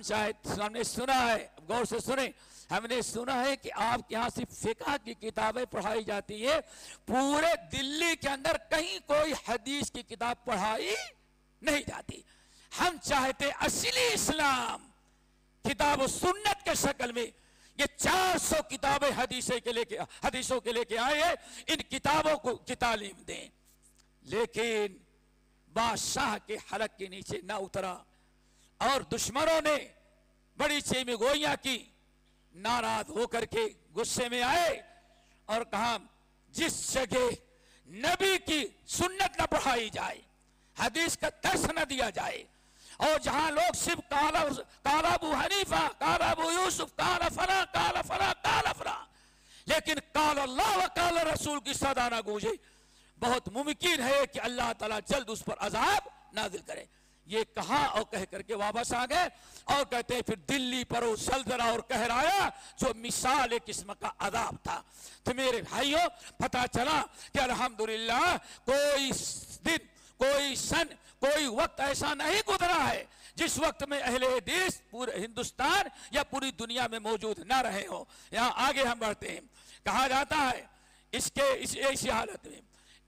نے سنا ہے، غور سے سنیں، ہم نے سنا ہے کہ آپ کے یہاں صرف فقہ کی کتابیں پڑھائی جاتی ہیں، پورے دلی کے اندر کہیں کوئی حدیث کی کتاب پڑھائی نہیں جاتی. ہم چاہتے اصلی اسلام کتاب و سنت کے شکل میں یہ 400 کتابیں حدیثوں کے لے کے آئے ہیں، ان کتابوں کو کی تعلیم دیں. لیکن بادشاہ کے حلق کے نیچے نہ اترا اور دشمنوں نے بڑی چیمی گوئیاں کی. ناراض ہو کر کے غصے میں آئے اور کہا جس جگہ نبی کی سنت نہ پڑھائی جائے، حدیث کا درس نہ دیا جائے، اور جہاں لوگ صرف قال ابو حنیفہ، قال ابو یوسف، قال فلاں قال فلاں قال فلاں، لیکن قال اللہ و قال رسول کی صدا نہ گونجے، بہت ممکن ہے کہ اللہ تعالیٰ جلد اس پر عذاب نازل کرے. یہ کہا اور کہہ کر کے واپس آ گئے اور کہتے ہیں پھر دلی پر وہ زلزلہ اور قہر آیا جو مثال ایک قسم کا عذاب تھا. تو میرے بھائیوں پتہ چلا کہ الحمدللہ کوئی دن، کوئی سن، کوئی وقت ایسا نہیں گزرا ہے جس وقت میں اہل حدیث پورے ہندوستان یا پوری دنیا میں موجود نہ رہے ہوں. یہاں آگے ہم بڑھتے ہیں. کہا جاتا ہے اسی حالت میں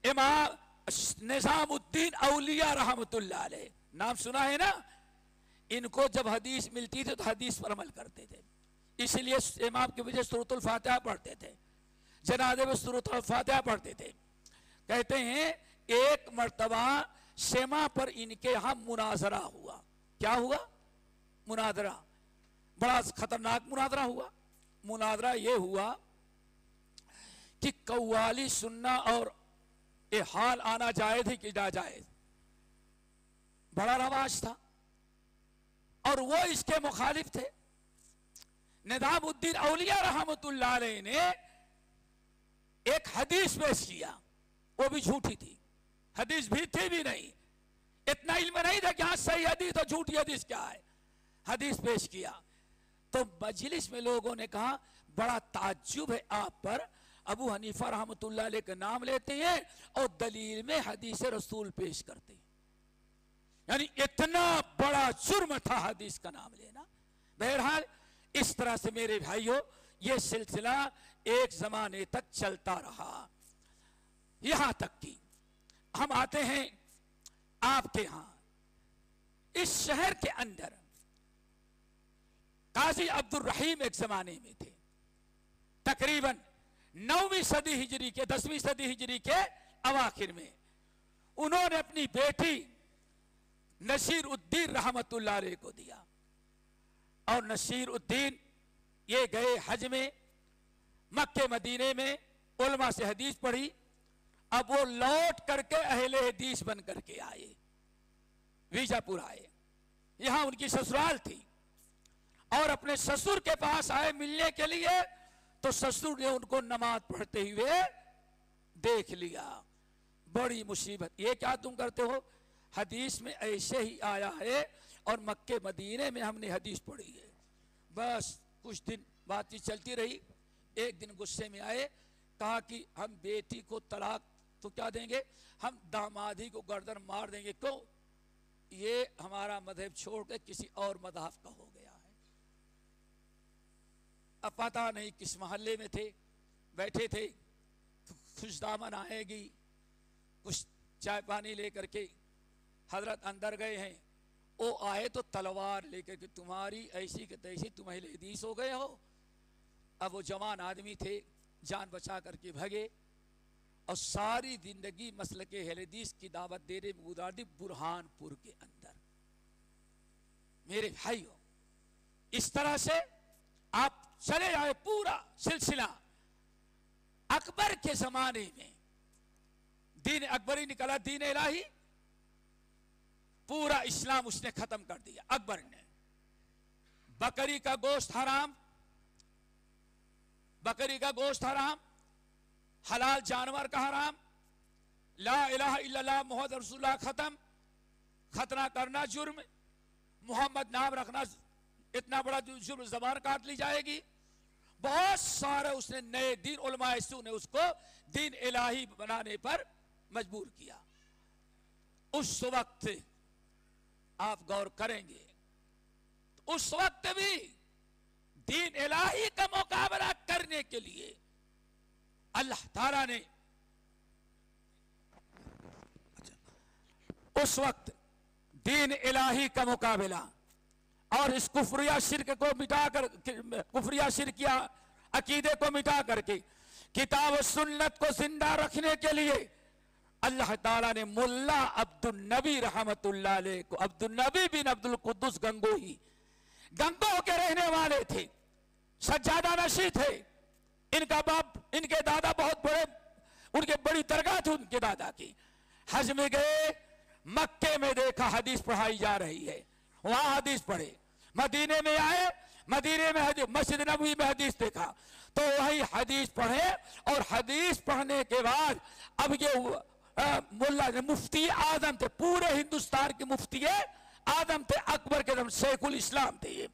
امام نظام الدین اولیاء رحمت اللہ علیہ، نام سنا ہے نا؟ ان کو جب حدیث ملتی تھی تو حدیث پر عمل کرتے تھے. اس لیے امام کی وجہ سورۃ الفاتحہ پڑھتے تھے، جنازے میں سورۃ الفاتحہ پڑھتے تھے. کہتے ہیں ایک مرتبہ سیما پر ان کے یہاں مناظرہ ہوا. کیا ہوا؟ مناظرہ. بڑا خطرناک مناظرہ ہوا. مناظرہ یہ ہوا کہ قوالی سننا اور حال آنا جائز ہے کہ ناجائز. بڑا رواج تھا اور وہ اس کے مخالف تھے. نظام الدین اولیاء رحمت اللہ علیہ نے ایک حدیث پیش کیا، وہ بھی جھوٹی تھی. حدیث بھی تھی بھی نہیں، اتنا علم نہیں تھا کہ ہاں صحیح حدیث اور جھوٹی حدیث کیا ہے. حدیث پیش کیا تو مجلس میں لوگوں نے کہا بڑا تعجب ہے آپ پر، ابو حنیفہ رحمت اللہ علیہ کا نام لیتے ہیں اور دلیل میں حدیث رسول پیش کرتے ہیں. یعنی اتنا بڑا جرم تھا حدیث کا نام لینا. بہرحال اس طرح سے میرے بھائیوں یہ سلسلہ ایک زمانے تک چلتا رہا، یہاں تک کہ ہم آتے ہیں آپ کے ہاں. اس شہر کے اندر قاضی عبد الرحیم ایک زمانے میں تھے، تقریباً 9ویں صدی ہجری کے 10ویں صدی ہجری کے اواخر میں. انہوں نے اپنی بیٹی نصیر الدین رحمت اللہ علیہ کو دیا. اور نصیر الدین یہ گئے حج میں، مکے مدینے میں علماء سے حدیث پڑھی. اب وہ لوٹ کر کے اہل حدیث بن کر کے آئے، ویجا پور آئے، یہاں ان کی سسرال تھی، اور اپنے سسر کے پاس آئے ملنے کے لیے. تو سسر نے ان کو نماز پڑھتے ہوئے دیکھ لیا. بڑی مصیبت، یہ کیا تم کرتے ہو؟ حدیث میں ایسے ہی آیا ہے اور مکے مدینے میں ہم نے حدیث پڑھی ہے. بس کچھ دن بات چیت چلتی رہی. ایک دن غصے میں آئے، کہا کہ ہم بیٹی کو طلاق تو کیا دیں گے، ہم دامادی کو گردن مار دیں گے. کیوں؟ یہ ہمارا مذہب چھوڑ کے کسی اور مذہب کا ہو گیا ہے. اب پتہ نہیں کس محلے میں تھے، بیٹھے تھے، خوش دامن آئے گی، کچھ چائے پانی لے کر کے حضرت اندر گئے ہیں. وہ آئے تو تلوار لے کر کے، تمہاری ایسی کہ تیسی، تم اہل حدیث ہو گئے ہو. اب وہ جوان آدمی تھے، جان بچا کر کے بھگے، اور ساری زندگی مسلک اہل حدیث کی دعوت دینے میں گزار دی برہان پور کے اندر. میرے بھائیو، اس طرح سے آپ چلے آئے پورا سلسلہ. اکبر کے زمانے میں دین اکبری نکلا، دین الہی، پورا اسلام اس نے ختم کر دیا. اکبر نے بکری کا گوشت حرام، بکری کا گوشت حرام، حلال جانور کا حرام، لا الہ الا اللہ محمد رسول اللہ ختم، ختنہ کرنا جرم، محمد نام رکھنا اتنا بڑا جرم، زبان کاٹ لی جائے گی. بہت سارے اس نے نئے دین، علماء سو نے اس کو دین الہی بنانے پر مجبور کیا. اس وقت آپ غور کریں گے، اس وقت بھی دین الہی کا مقابلہ کرنے کے لیے اللہ تعالیٰ نے اس وقت دین الہی کا مقابلہ اور اس کفریہ شرک کو مٹا کر، کفریہ شرکیہ عقیدے کو مٹا کر کے کتاب و سنت کو زندہ رکھنے کے لیے اللہ تعالیٰ نے ملا عبد النبی رحمت اللہ علیہ کو، عبد النبی بن عبد القدس گنگوہی، گنگو کے رہنے والے تھے، سجادہ نشی تھے. ان کا باپ، ان کے دادا بہت بڑے، ان کے بڑی درگاہ تھی ان کے دادا کی. حج میں گئے، مکے میں دیکھا حدیث پڑھائی جا رہی ہے، وہاں حدیث پڑھے. مدینے میں آئے، مدینے میں مسجد نبوی میں حدیث دیکھا تو وہی حدیث پڑھے. اور حدیث پڑھنے کے بعد اب یہ ملا مفتی اعظم تھے، پورے ہندوستان کے مفتی اعظم تھے، اکبر کے دم شیخ الاسلام تھے یہ.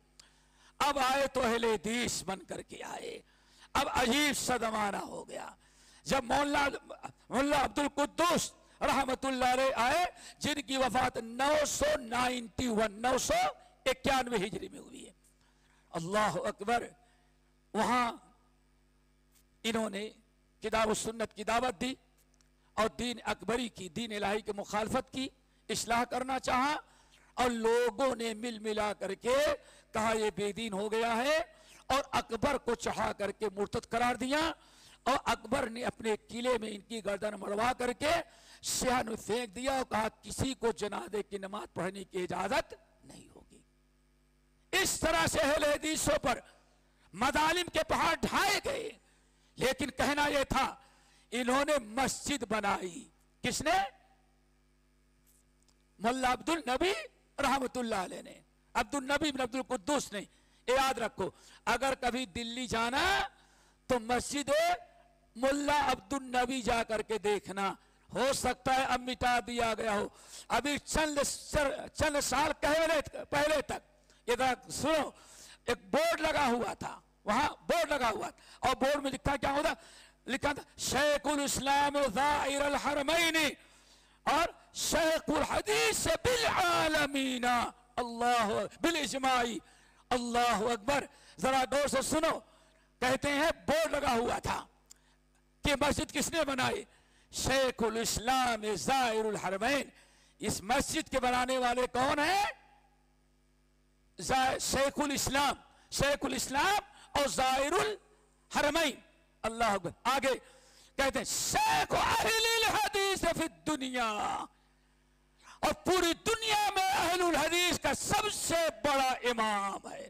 اب آئے تو اہل حدیث بن کر کے آئے. اب عجیب سا زمانہ ہو گیا جب مولا عبد القدوس رحمت اللہ علیہ آئے، جن کی وفات 991 ہجری میں ہوئی ہے. اللہ اکبر. وہاں انہوں نے کتاب و سنت کی دعوت دی اور دین اکبری کی، دین الہی کی مخالفت کی، اصلاح کرنا چاہا، اور لوگوں نے مل ملا کر کے کہا یہ بے دین ہو گیا ہے، اور اکبر کو چڑھا کر کے مرتد قرار دیا. اور اکبر نے اپنے قلعے میں ان کی گردن مڑوا کر کے سیاہ میں پھینک دیا اور کہا کسی کو جنازے کی نماز پڑھنے کی اجازت نہیں ہوگی. اس طرح سے اہل حدیثوں پر مظالم کے پہاڑ ڈھائے گئے. لیکن کہنا یہ تھا، انہوں نے مسجد بنائی. کس نے؟ مولا عبد النبی رحمت اللہ علیہ نے، عبد النبی بن عبد القدوس نے. یاد رکھو، اگر کبھی دلی جانا تو مسجد مولا عبد النبی جا کر کے دیکھنا. ہو سکتا ہے اب مٹا دیا گیا ہو. ابھی چند سال پہلے تک ادھر سنو، ایک بورڈ لگا ہوا تھا، وہاں بورڈ لگا ہوا تھا، اور بورڈ میں لکھا کیا ہوتا؟ لکھا تھا شیخ الاسلام زائر الحرمین اور شیخ الحدیث بالعالمین، اللہ بالاجماعی. اللہ اکبر. ذرا غور سے سنو. کہتے ہیں بورڈ لگا ہوا تھا کہ مسجد کس نے بنائی؟ شیخ الاسلام زائر الحرمین. اس مسجد کے بنانے والے کون ہیں؟ شیخ الاسلام، شیخ الاسلام اور زائر الحرمین. اللہ اکبر. آگے کہتے ہیں شیخ اہل الحدیث فی الدنیا، اور پوری دنیا میں اہل الحدیث کا سب سے بڑا امام ہے.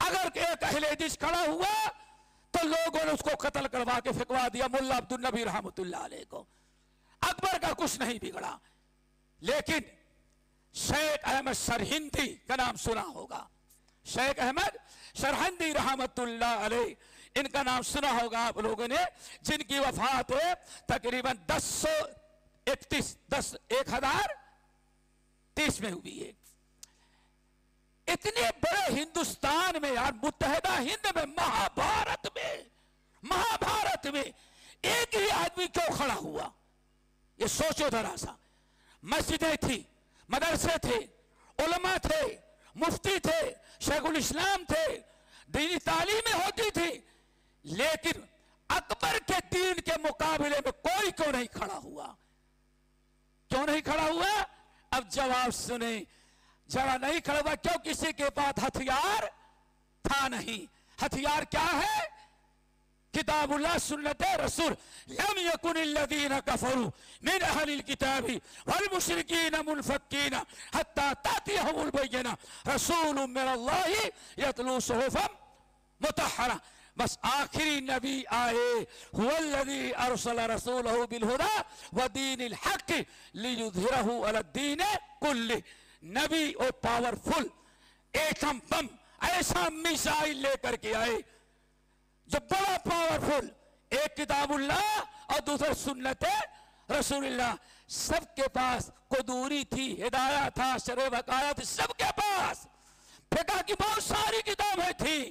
اگر ایک اہل حدیث کھڑا ہوا تو لوگوں نے اس کو قتل کروا کے پھینکوا دیا ملا عبد النبی رحمت اللہ علیہ کو. اکبر کا کچھ نہیں بگڑا. لیکن شیخ احمد سرہندی کا نام سنا ہوگا, شیخ احمد سرہندی رحمت اللہ علیہ, ان کا نام سنا ہوگا آپ لوگوں نے, جن کی وفات تقریباً 1030 میں ہوئی ہے. اتنے بڑے ہندوستان میں اور متحدہ ہند میں مہابھارت میں ایک ہی آدمی کیوں کھڑا ہوا؟ یہ سوچو ذرا سا. مسجدیں تھی, مدرسے تھے, علماء تھے, مفتی تھے, شیخ الاسلام تھے, دینی تعلیمیں ہوتی تھی, لیکن اکبر کے دین کے مقابلے میں کوئی کیوں نہیں کھڑا ہوا؟ کیوں نہیں کھڑا ہوا؟ اب جواب سنیں. جواب نہیں کھڑا ہوا کیوں؟ کسی کے پاس ہتھیار تھا نہیں. ہتھیار کیا ہے؟ کتاب اللہ سنت رسول. لم یکن الذین کفروا من اہل الکتاب والمشرکین منفکین حتی تأتیہم البینہ رسول من اللہ یتلو صحفا مطہرہ. بس آخری نبی آئے, هو الذی ارسل رسولہ بالہدی ودین الحق لیظہرہ علی الدین کلہ. نبی اور پاورفل ایٹم بم ایسا میزائل لے کر کے آئے جو بڑا پاورفل, ایک کتاب اللہ اور دوسرا سنت رسول اللہ. سب کے پاس قدوری تھی, ہدایہ تھا, شرع وقایہ تھی, سب کے پاس فقہ کی بہت ساری کتابیں تھیں,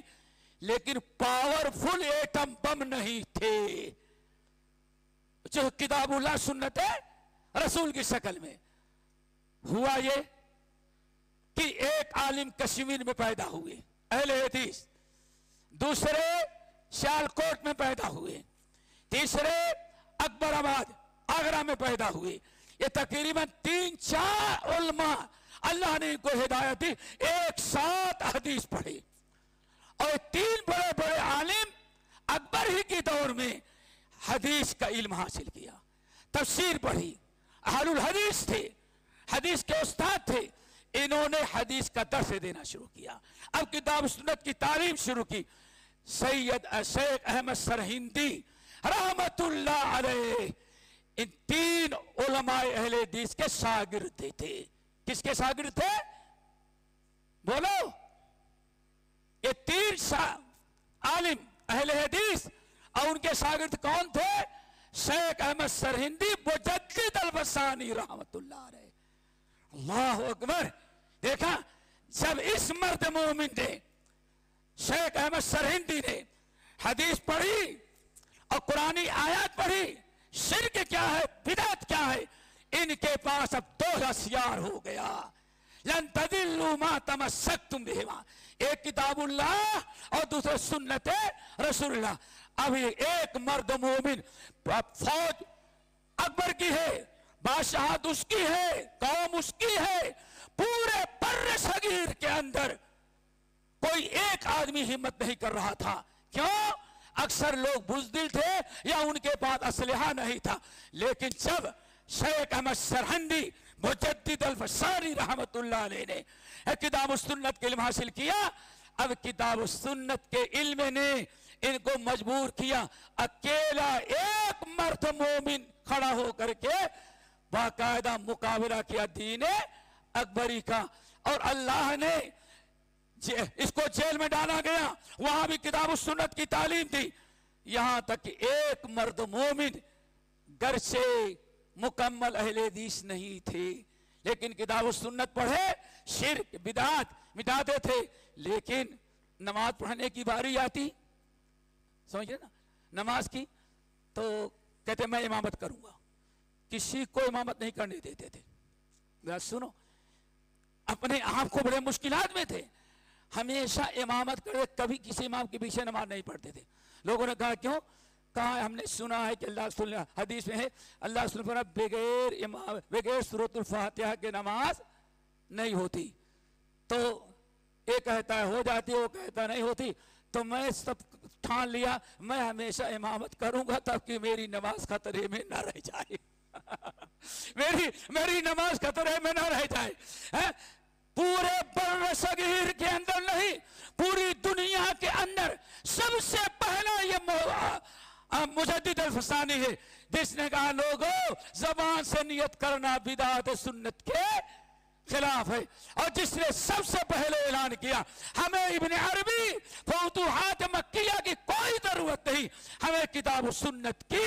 لیکن پاورفل ایٹم بم نہیں تھے جو کتاب اللہ سنت رسول کی شکل میں. ہوا یہ کہ ایک عالم کشمیر میں پیدا ہوئے اہل حدیث, دوسرے سیالکوٹ میں پیدا ہوئے, تیسرے اکبر آباد آگرہ میں پیدا ہوئے. یہ تقریباً 3-4 علماء اللہ نے ان کو ہدایت دی, ایک ساتھ حدیث پڑھی. اور 3 بڑے بڑے عالم اکبر ہی کے دور میں حدیث کا علم حاصل کیا, تفسیر پڑھی, اہل الحدیث تھے, حدیث کے استاد تھے. انہوں نے حدیث کا درس دینا شروع کیا. اب کتاب سنت کی تعلیم شروع کی. سید شیخ احمد سرہندی رحمت اللہ علیہ ان 3 علماء اہل حدیث کے شاگرد تھے. کس کے شاگرد تھے بولو؟ یہ 3 عالم اہل حدیث اور ان کے شاگرد کون تھے؟ شیخ احمد سرہندی مجدد البصانی رحمت اللہ علیہ. اللہ اکبر. دیکھا جب اس مرد مومن نے شیخ احمد سرہندی نے حدیث پڑھی اور قرآنی آیات پڑھی, شرک کیا ہے, بدعت کیا ہے, ان کے پاس اب 2 ہتھیار ہو گیا. لن تضلوا ما تمسکتم بہما, ایک کتاب اللہ اور دوسرے سنت رسول اللہ. اب ایک مرد مومن, فوج اکبر کی ہے, بادشاہت اس کی ہے, قوم اس کی ہے, پورے بر صغیر کے اندر کوئی ایک آدمی ہمت نہیں کر رہا تھا. کیوں؟ اکثر لوگ بزدل تھے یا ان کے پاس اسلحہ نہیں تھا. لیکن جب شیخ احمد سرہندی مجدد البصانی رحمت اللہ علیہ نے کتاب السنت کے علم حاصل کیا, اب کتاب السنت کے علم نے ان کو مجبور کیا اکیلا ایک مرد مومن کھڑا ہو کر کے باقاعدہ مقابلہ کیا دین اکبری کا. اور اللہ نے اس کو جیل میں ڈالا گیا, وہاں بھی کتاب السنت کی تعلیم تھی. یہاں تک کہ ایک مرد مومن گرچہ مکمل اہل حدیث نہیں تھے, لیکن کتاب السنت پڑھے, شرک بدعات مٹاتے تھے. لیکن نماز پڑھنے کی باری آتی, سمجھ رہے نا, نماز کی, تو کہتے میں امامت کروں گا. کسی کو امامت نہیں کرنے دیتے تھے. سنو, اپنے آپ کو بڑے مشکلات میں تھے, ہمیشہ امامت کرے, کبھی کسی امام کے پیچھے نماز نہیں پڑھتے تھے. لوگوں نے کہا کیوں؟ کہا ہم نے سنا ہے کہ اللہ حدیث میں ہے اللہ صلی اللہ علیہ وسلم بغیر سورۃ الفاتحہ کے نماز نہیں ہوتی. تو ایک کہتا ہے ہو جاتی, وہ کہتا نہیں ہوتی. تو میں سب ٹھان لیا میں ہمیشہ امامت کروں گا تاکہ میری نماز خطرے میں نہ رہ جائے. میری نماز خطرے میں نہ رہ جائے. پورے بر صغیر کے اندر نہیں, پوری دنیا اندر سب سے پہلا یہ مجدد الفسانی ہے جس نے کہا لوگوں زبان سے نیت کرنا بدعت سنت کے خلاف ہے، اور جس نے سب سے پہلے اعلان کیا ہمیں ابن عربی فتوحات مکیہ کی کوئی ضرورت نہیں، ہمیں کتاب و سنت کی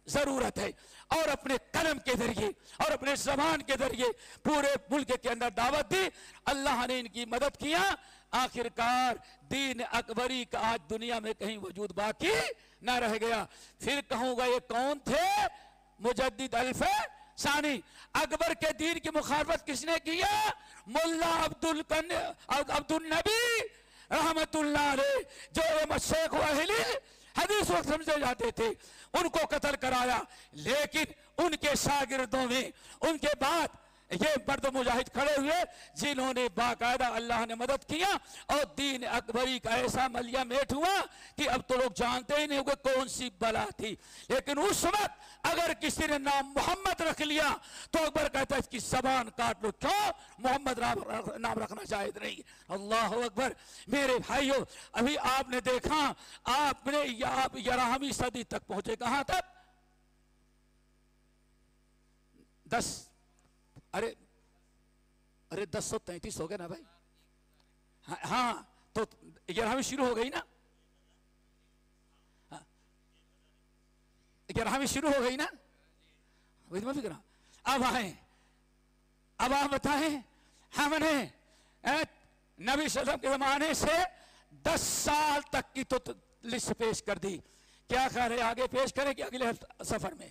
ضرورت ہے، اور اپنے قلم کے ذریعے اور اپنے زبان کے ذریعے پورے ملک کے اندر دعوت دی۔ اللہ نے ان کی مدد کیا، آخرکار دین اکبری کا آج دنیا میں کہیں وجود باقی نہ رہ گیا۔ پھر کہوں گا یہ کون تھے؟ مجدد الفسانی۔ اکبر کے دین کی مخالفت کس نے کیا؟ ملا عبد النبی رحمت اللہ علیہ، جو شیخ و اہل حدیث وقت سمجھے جاتے تھے، ان کو قتل کرایا۔ لیکن ان کے شاگردوں میں ان کے بعد یہ مرد مجاہد کھڑے ہوئے جنہوں نے باقاعدہ اللہ نے مدد کیا، اور دین اکبری کا ایسا ملیہ میٹ ہوا کہ اب تو لوگ جانتے ہی نہیں ہوگے کون سی بلا تھی۔ لیکن اس وقت اگر کسی نے نام محمد رکھ لیا تو اکبر کہتا ہے اس کی زبان کاٹ لو، کیوں؟ محمد نام رکھنا جائز نہیں۔ اللہ اکبر۔ میرے بھائیو، ابھی آپ نے دیکھا، آپ نے 11ویں صدی تک پہنچے، کہاں تک؟ 1033 ہو گئے نا بھائی؟ ہاں تو 11ویں شروع ہو گئی نا، 11ویں شروع ہو گئی نا۔ فکر اب آئیں، اب آپ بتائیں، ہم نے نبی صلی اللہ علیہ وسلم کے زمانے سے 10 سال تک کی تو لسٹ پیش کر دی، کیا خیال ہے آگے پیش کریں کہ اگلے سفر میں؟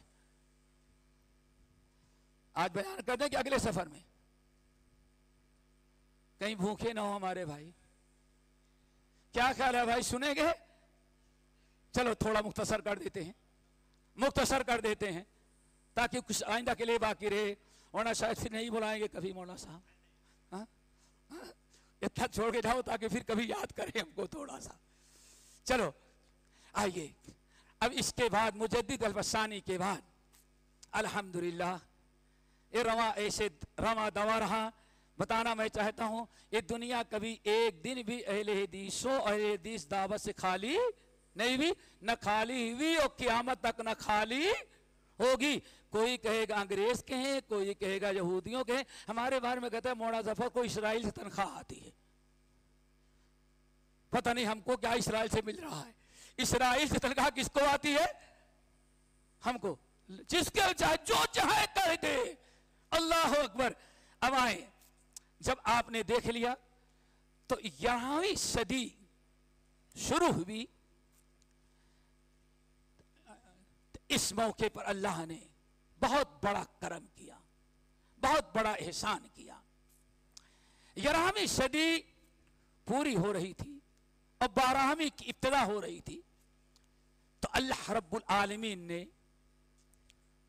آج بیان کر دیں کہ اگلے سفر میں؟ کہیں بھوکے نہ ہو ہمارے بھائی، کیا خیال ہے بھائی؟ سنیں گے؟ چلو تھوڑا مختصر کر دیتے ہیں تاکہ کچھ آئندہ کے لیے باقی رہے، ورنہ شاید پھر نہیں بلائیں گے کبھی مولانا صاحب۔ اتنا چھوڑ کے جاؤ تاکہ پھر کبھی یاد کریں ہم کو تھوڑا سا۔ چلو آئیے، اب اس کے بعد مجدد الفسانی کے بعد الحمدللہ یہ رواں دوا رہا۔ بتانا میں چاہتا ہوں یہ دنیا کبھی ایک دن بھی اہل حدیث دعوت سے خالی نہیں ہوئی، نہ خالی ہوئی اور قیامت تک نہ خالی ہوگی۔ کوئی کہے گا انگریز کے ہیں، کوئی کہے گا یہودیوں کے ہیں۔ ہمارے بارے میں کہتا ہے مولانا ظفر کو اسرائیل سے تنخواہ آتی ہے، پتہ نہیں ہم کو کیا اسرائیل سے مل رہا ہے۔ اسرائیل سے تنخواہ کس کو آتی ہے؟ ہم کو، جس کے چاہے جو چاہے کر دے۔ اللہ اکبر۔ اب آئیں، جب آپ نے دیکھ لیا تو 11ویں صدی شروع ہوئی، اس موقع پر اللہ نے بہت بڑا کرم کیا، بہت بڑا احسان کیا۔ 11ویں صدی پوری ہو رہی تھی اور 12ویں کی ابتدا ہو رہی تھی، تو اللہ رب العالمین نے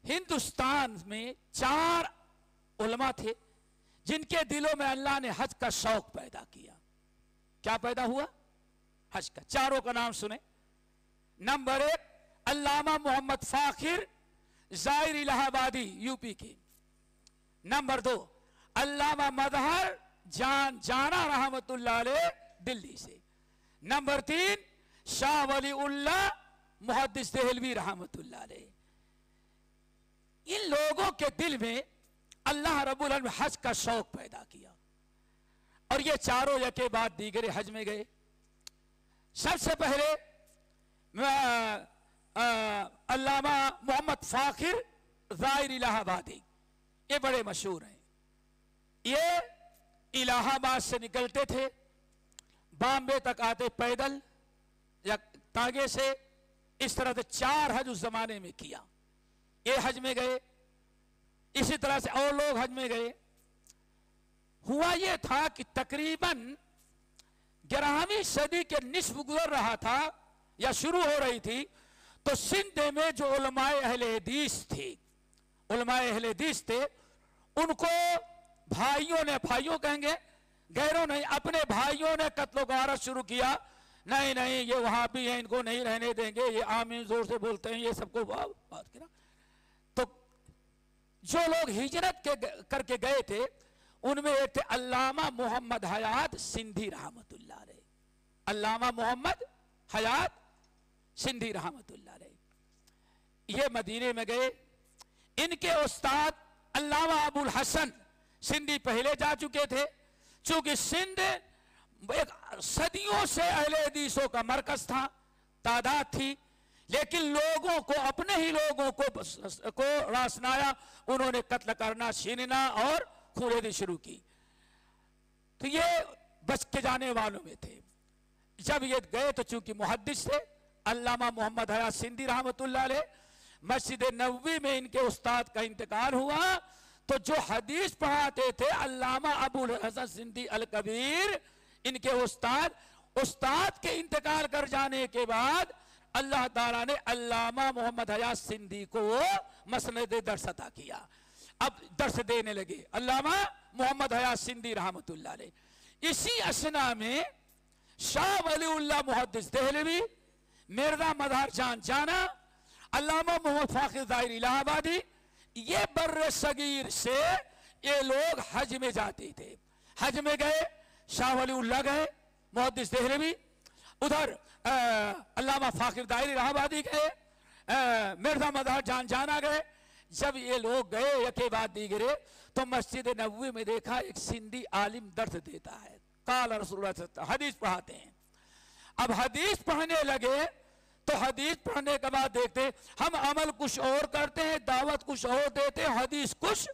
ہندوستان میں 4 علماء تھے جن کے دلوں میں اللہ نے حج کا شوق پیدا کیا۔ کیا پیدا ہوا؟ حج کا۔ چاروں کا نام سنیں۔ نمبر 1 علامہ محمد فاخر زائر الہ آبادی یو پی کے۔ نمبر 2 علامہ مظہر جانا رحمت اللہ علیہ دلی سے۔ نمبر 3 شاہ ولی اللہ محدث دہلوی رحمت اللہ علیہ۔ ان لوگوں کے دل میں اللہ رب العالمین حج کا شوق پیدا کیا، اور یہ چاروں یکے بعد دیگر حج میں گئے۔ سب سے پہلے علامہ محمد فاخر زائر الہ آبادی، یہ بڑے مشہور ہیں۔ یہ الہ آباد سے نکلتے تھے، بامبے تک آتے پیدل یا تانگے سے، اس طرح سے 4 حج اس زمانے میں کیا۔ یہ حج میں گئے، اسی طرح سے اور لوگ حج میں گئے۔ ہوا یہ تھا کہ تقریباً 11ویں صدی کے نصف گزر رہا تھا یا شروع ہو رہی تھی، تو سندھ میں جو علماء اہل حدیث تھے، ان کو بھائیوں کہیں گے، غیروں نہیں، اپنے بھائیوں نے قتل و غارت شروع کیا۔ نہیں یہ وہاں بھی ہیں، ان کو نہیں رہنے دیں گے، یہ آمین زور سے بولتے ہیں، یہ سب کو بات کرا۔ تو جو لوگ ہجرت کر کے گئے تھے ان میں ایک تھے علامہ محمد حیات سندھی رحمت اللہ علیہ۔ علامہ محمد حیات سندھی رحمت اللہ علیہ، یہ مدینے میں گئے. ان کے استاد علامہ ابو الحسن سندھی پہلے جا چکے تھے. چونکہ سندھ ایک صدیوں سے اہل حدیثوں کا مرکز تھا، تعداد تھی، لیکن لوگوں کو، اپنے ہی لوگوں کو راسنایا، انہوں نے قتل کرنا، چھیننا اور خوردی شروع کی. تو یہ بچ کے جانے والوں میں تھے. جب یہ گئے تو چونکہ محدث تھے علامہ محمد حیات سندھی رحمت اللہ علیہ، مسجد نبوی میں ان کے استاد کا انتقال ہوا تو جو حدیث پڑھاتے تھے علامہ ابو الحسن سندھی الکبیر، ان کے استاد کے انتقال کر جانے کے بعد اللہ تعالیٰ نے علامہ محمد حیات سندھی کو وہ مسند درس عطا کیا. اب درس دینے لگے علامہ محمد حیات سندھی رحمت اللہ علیہ. اسی اسنا میں شاہ ولی اللہ محدث دہلوی، مرزا مظہر جان جانا، علامہ محمد فاخر ظاہری الہ آبادی، یہ بر صغیر سے یہ لوگ حج میں جاتے تھے. حج میں گئے، شاہ ولی اللہ گئے، محدث دہلوی، ادھر علامہ فاخر ظاہری الہ آبادی گئے، مرزا مظہر جان جانا گئے. جب یہ لوگ گئے یکے بعد دیگرے تو مسجد نبوی میں دیکھا ایک سندھی عالم درس دیتا ہے، قال رسول اللہ صلی اللہ علیہ وسلم، حدیث پڑھاتے ہیں. اب حدیث پڑھنے لگے تو حدیث پڑھنے کے بعد دیکھتے ہم عمل کچھ اور کرتے ہیں، دعوت کچھ اور دیتے ہیں، حدیث کچھ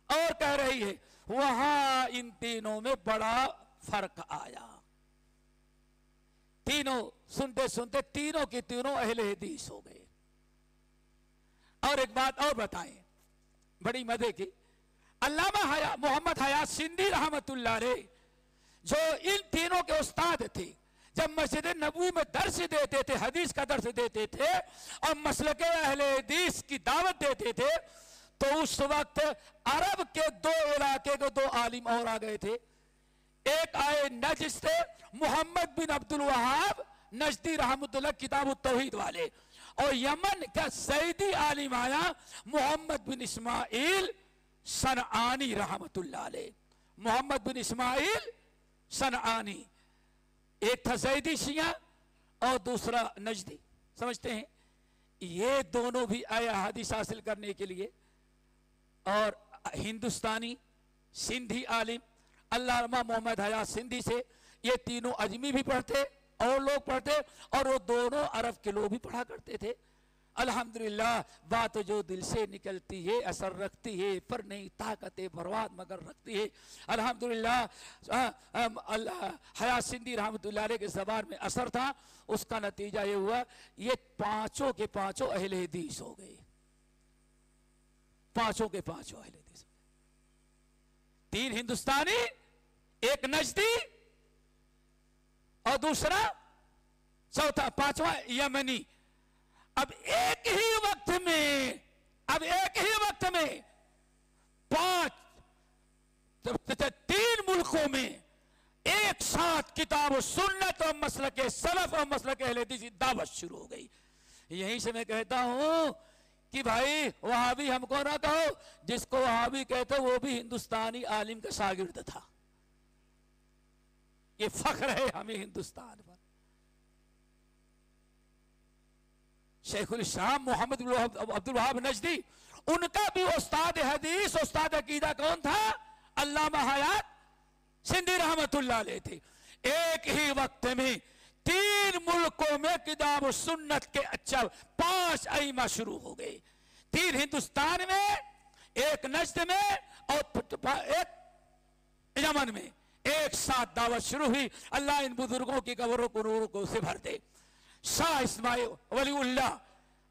اور کہہ رہی ہے. وہاں ان تینوں میں بڑا فرق آیا. تینوں سنتے سنتے تینوں کی تینوں اہل حدیث ہو گئے. اور ایک بات اور بتائیں بڑی مزے کی، علامہ محمد حیات سندھی رحمت اللہ علیہ جو ان تینوں کے استاد تھے، جب مسجد نبوی میں درس دیتے تھے، حدیث کا درس دیتے تھے اور مسلک اہل حدیث کی دعوت دیتے تھے، تو اس وقت عرب کے دو علاقے کے دو عالم اور آ گئے تھے. ایک آئے نجد سے محمد بن عبد الوہاب نجدی رحمت اللہ کتاب التوحید والے، اور یمن کا سعیدی عالم آیا محمد بن اسماعیل صنعانی رحمت اللہ علیہ. محمد بن اسماعیل صنعانی، ایک تھا زیدی شیعہ اور دوسرا نجدی. سمجھتے ہیں؟ یہ دونوں بھی آئے حدیث حاصل کرنے کے لیے. اور ہندوستانی سندھی عالم علامہ محمد حیات سندھی سے یہ تینوں اجمی بھی پڑھتے اور لوگ پڑھتے، اور وہ دونوں عرب کے لوگ بھی پڑھا کرتے تھے. الحمدللہ بات جو دل سے نکلتی ہے اثر رکھتی ہے، پر نہیں طاقت برباد مگر رکھتی ہے. الحمدللہ حیات سندھی رحمت اللہ علیہ کے زبان میں اثر تھا. اس کا نتیجہ یہ ہوا یہ پانچوں کے پانچوں اہل حدیث ہو گئے. پانچوں کے پانچوں اہل حدیث ہو گئے. 3 ہندوستانی، ایک نجدی اور دوسرا چوتھا پانچواں یمنی. اب ایک ہی وقت میں 3 ملکوں میں ایک ساتھ کتاب و سنت اور مسلک سلف اور مسلک اہل حدیث کی دعوت شروع ہو گئی. یہیں سے میں کہتا ہوں کہ بھائی وہابی ہم کو نہ کہو، جس کو وہابی کہتے وہ بھی ہندوستانی عالم کا شاگرد تھا. یہ فخر ہے ہمیں ہندوستان پر. شیخ الاسلام محمد عبد الوہاب نجدی، ان کا بھی استاد حدیث استاد عقیدہ کون تھا؟ علامہ حیات سندھی رحمت اللہ علیہ تھے. ایک ہی وقت میں 3 ملکوں میں کتاب و سنت کے 5 ائمہ شروع ہو گئے. 3 ہندوستان میں، ایک نجد میں اور ایک یمن میں. ایک ساتھ دعوت شروع ہوئی. اللہ ان بزرگوں کی قبروں کو نوروں کو سے بھر دے. شاہ اسماعیل ولی اللہ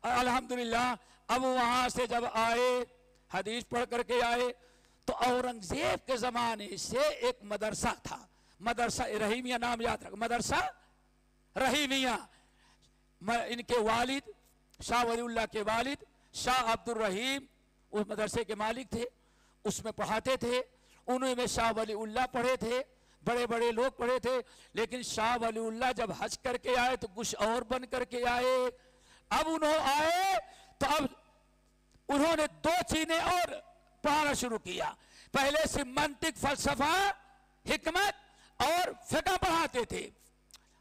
الحمدللہ اب وہاں سے جب آئے حدیث پڑھ کر کے آئے تو اورنگزیب کے زمانے سے ایک مدرسہ تھا، مدرسہ رحیمیہ نام یاد رکھ، مدرسہ رحیمیہ. ان کے والد شاہ ولی اللہ کے والد شاہ عبد الرحیم اس مدرسے کے مالک تھے، اس میں پڑھاتے تھے. انہوں میں شاہ ولی اللہ پڑھے تھے، بڑے بڑے لوگ پڑھے تھے. لیکن شاہ ولی اللہ جب حج کر کے آئے تو کچھ اور بن کر کے آئے. اب انہوں نے 2 چیزیں اور پڑھانا شروع کیا. پہلے سے منطق، فلسفہ، حکمت اور فقہ پڑھاتے تھے.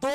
2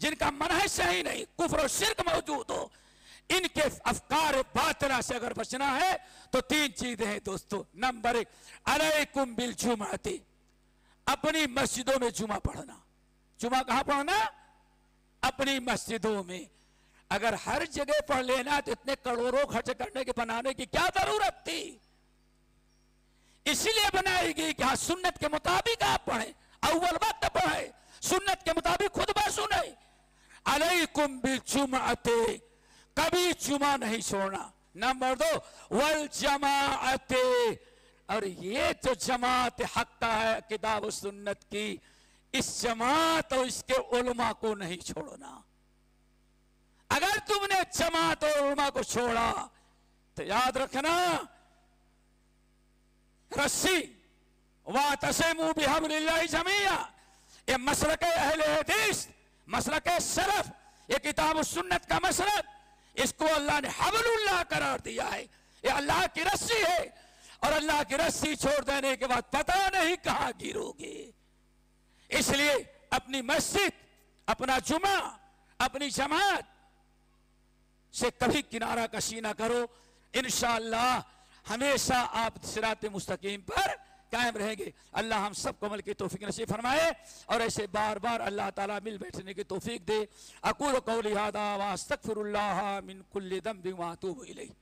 جن کا منہج صحیح نہیں، کفر و شرک موجود ہو، ان کے افکار باطلہ سے اگر بچنا ہے تو تین چیزیں ہیں دوستو۔ نمبر ایک، علیکم بالجمعۃ، اپنی مسجدوں میں جمعہ پڑھنا۔ جمعہ کہاں پڑھنا؟ اپنی مسجدوں میں۔ اگر ہر جگہ پڑھ لینا تو اتنے کروڑوں خرچ کرنے کے بنانے کی کیا ضرورت تھی؟ اسی لیے بنائی گئی کہ ہاں سنت کے مطابق آپ پڑھیں، اول وقت پڑھیں، سنت کے مطابق خطبہ سنیں۔ علیکم بالجمعۃ، کبھی جمعہ نہیں چھوڑنا۔ نمبر دو، والجماعت، اور یہ جو جماعت حق کا ہے کتاب و سنت کی، اس جماعت اور اس کے علماء کو نہیں چھوڑنا۔ اگر تم نے جماعت اور علماء کو چھوڑا تو یاد رکھنا، رسی وَاعْتَصِمُوا بِحَبْلِ اللَّهِ جَمِيعًا، یہ مسلک اہل حدیث، مسلک سلف، یہ کتاب و سنت کا مسلک، اس کو اللہ نے حبل اللہ قرار دیا ہے۔ یہ اللہ کی رسی ہے، اور اللہ کی رسی چھوڑ دینے کے بعد پتہ نہیں کہاں گرو گے۔ اس لیے اپنی مسجد، اپنا جمعہ، اپنی جماعت سے کبھی کنارہ کشی نہ کرو۔ انشاءاللہ ہمیشہ آپ صراط مستقیم پر قائم رہیں گے۔ اللہ ہم سب کو عمل کی توفیق نصیب فرمائے، اور ایسے بار بار اللہ تعالیٰ مل بیٹھنے کی توفیق دے۔ اقول قولی ھذا واستغفر اللہ من کل ذنب واتوب الیہ۔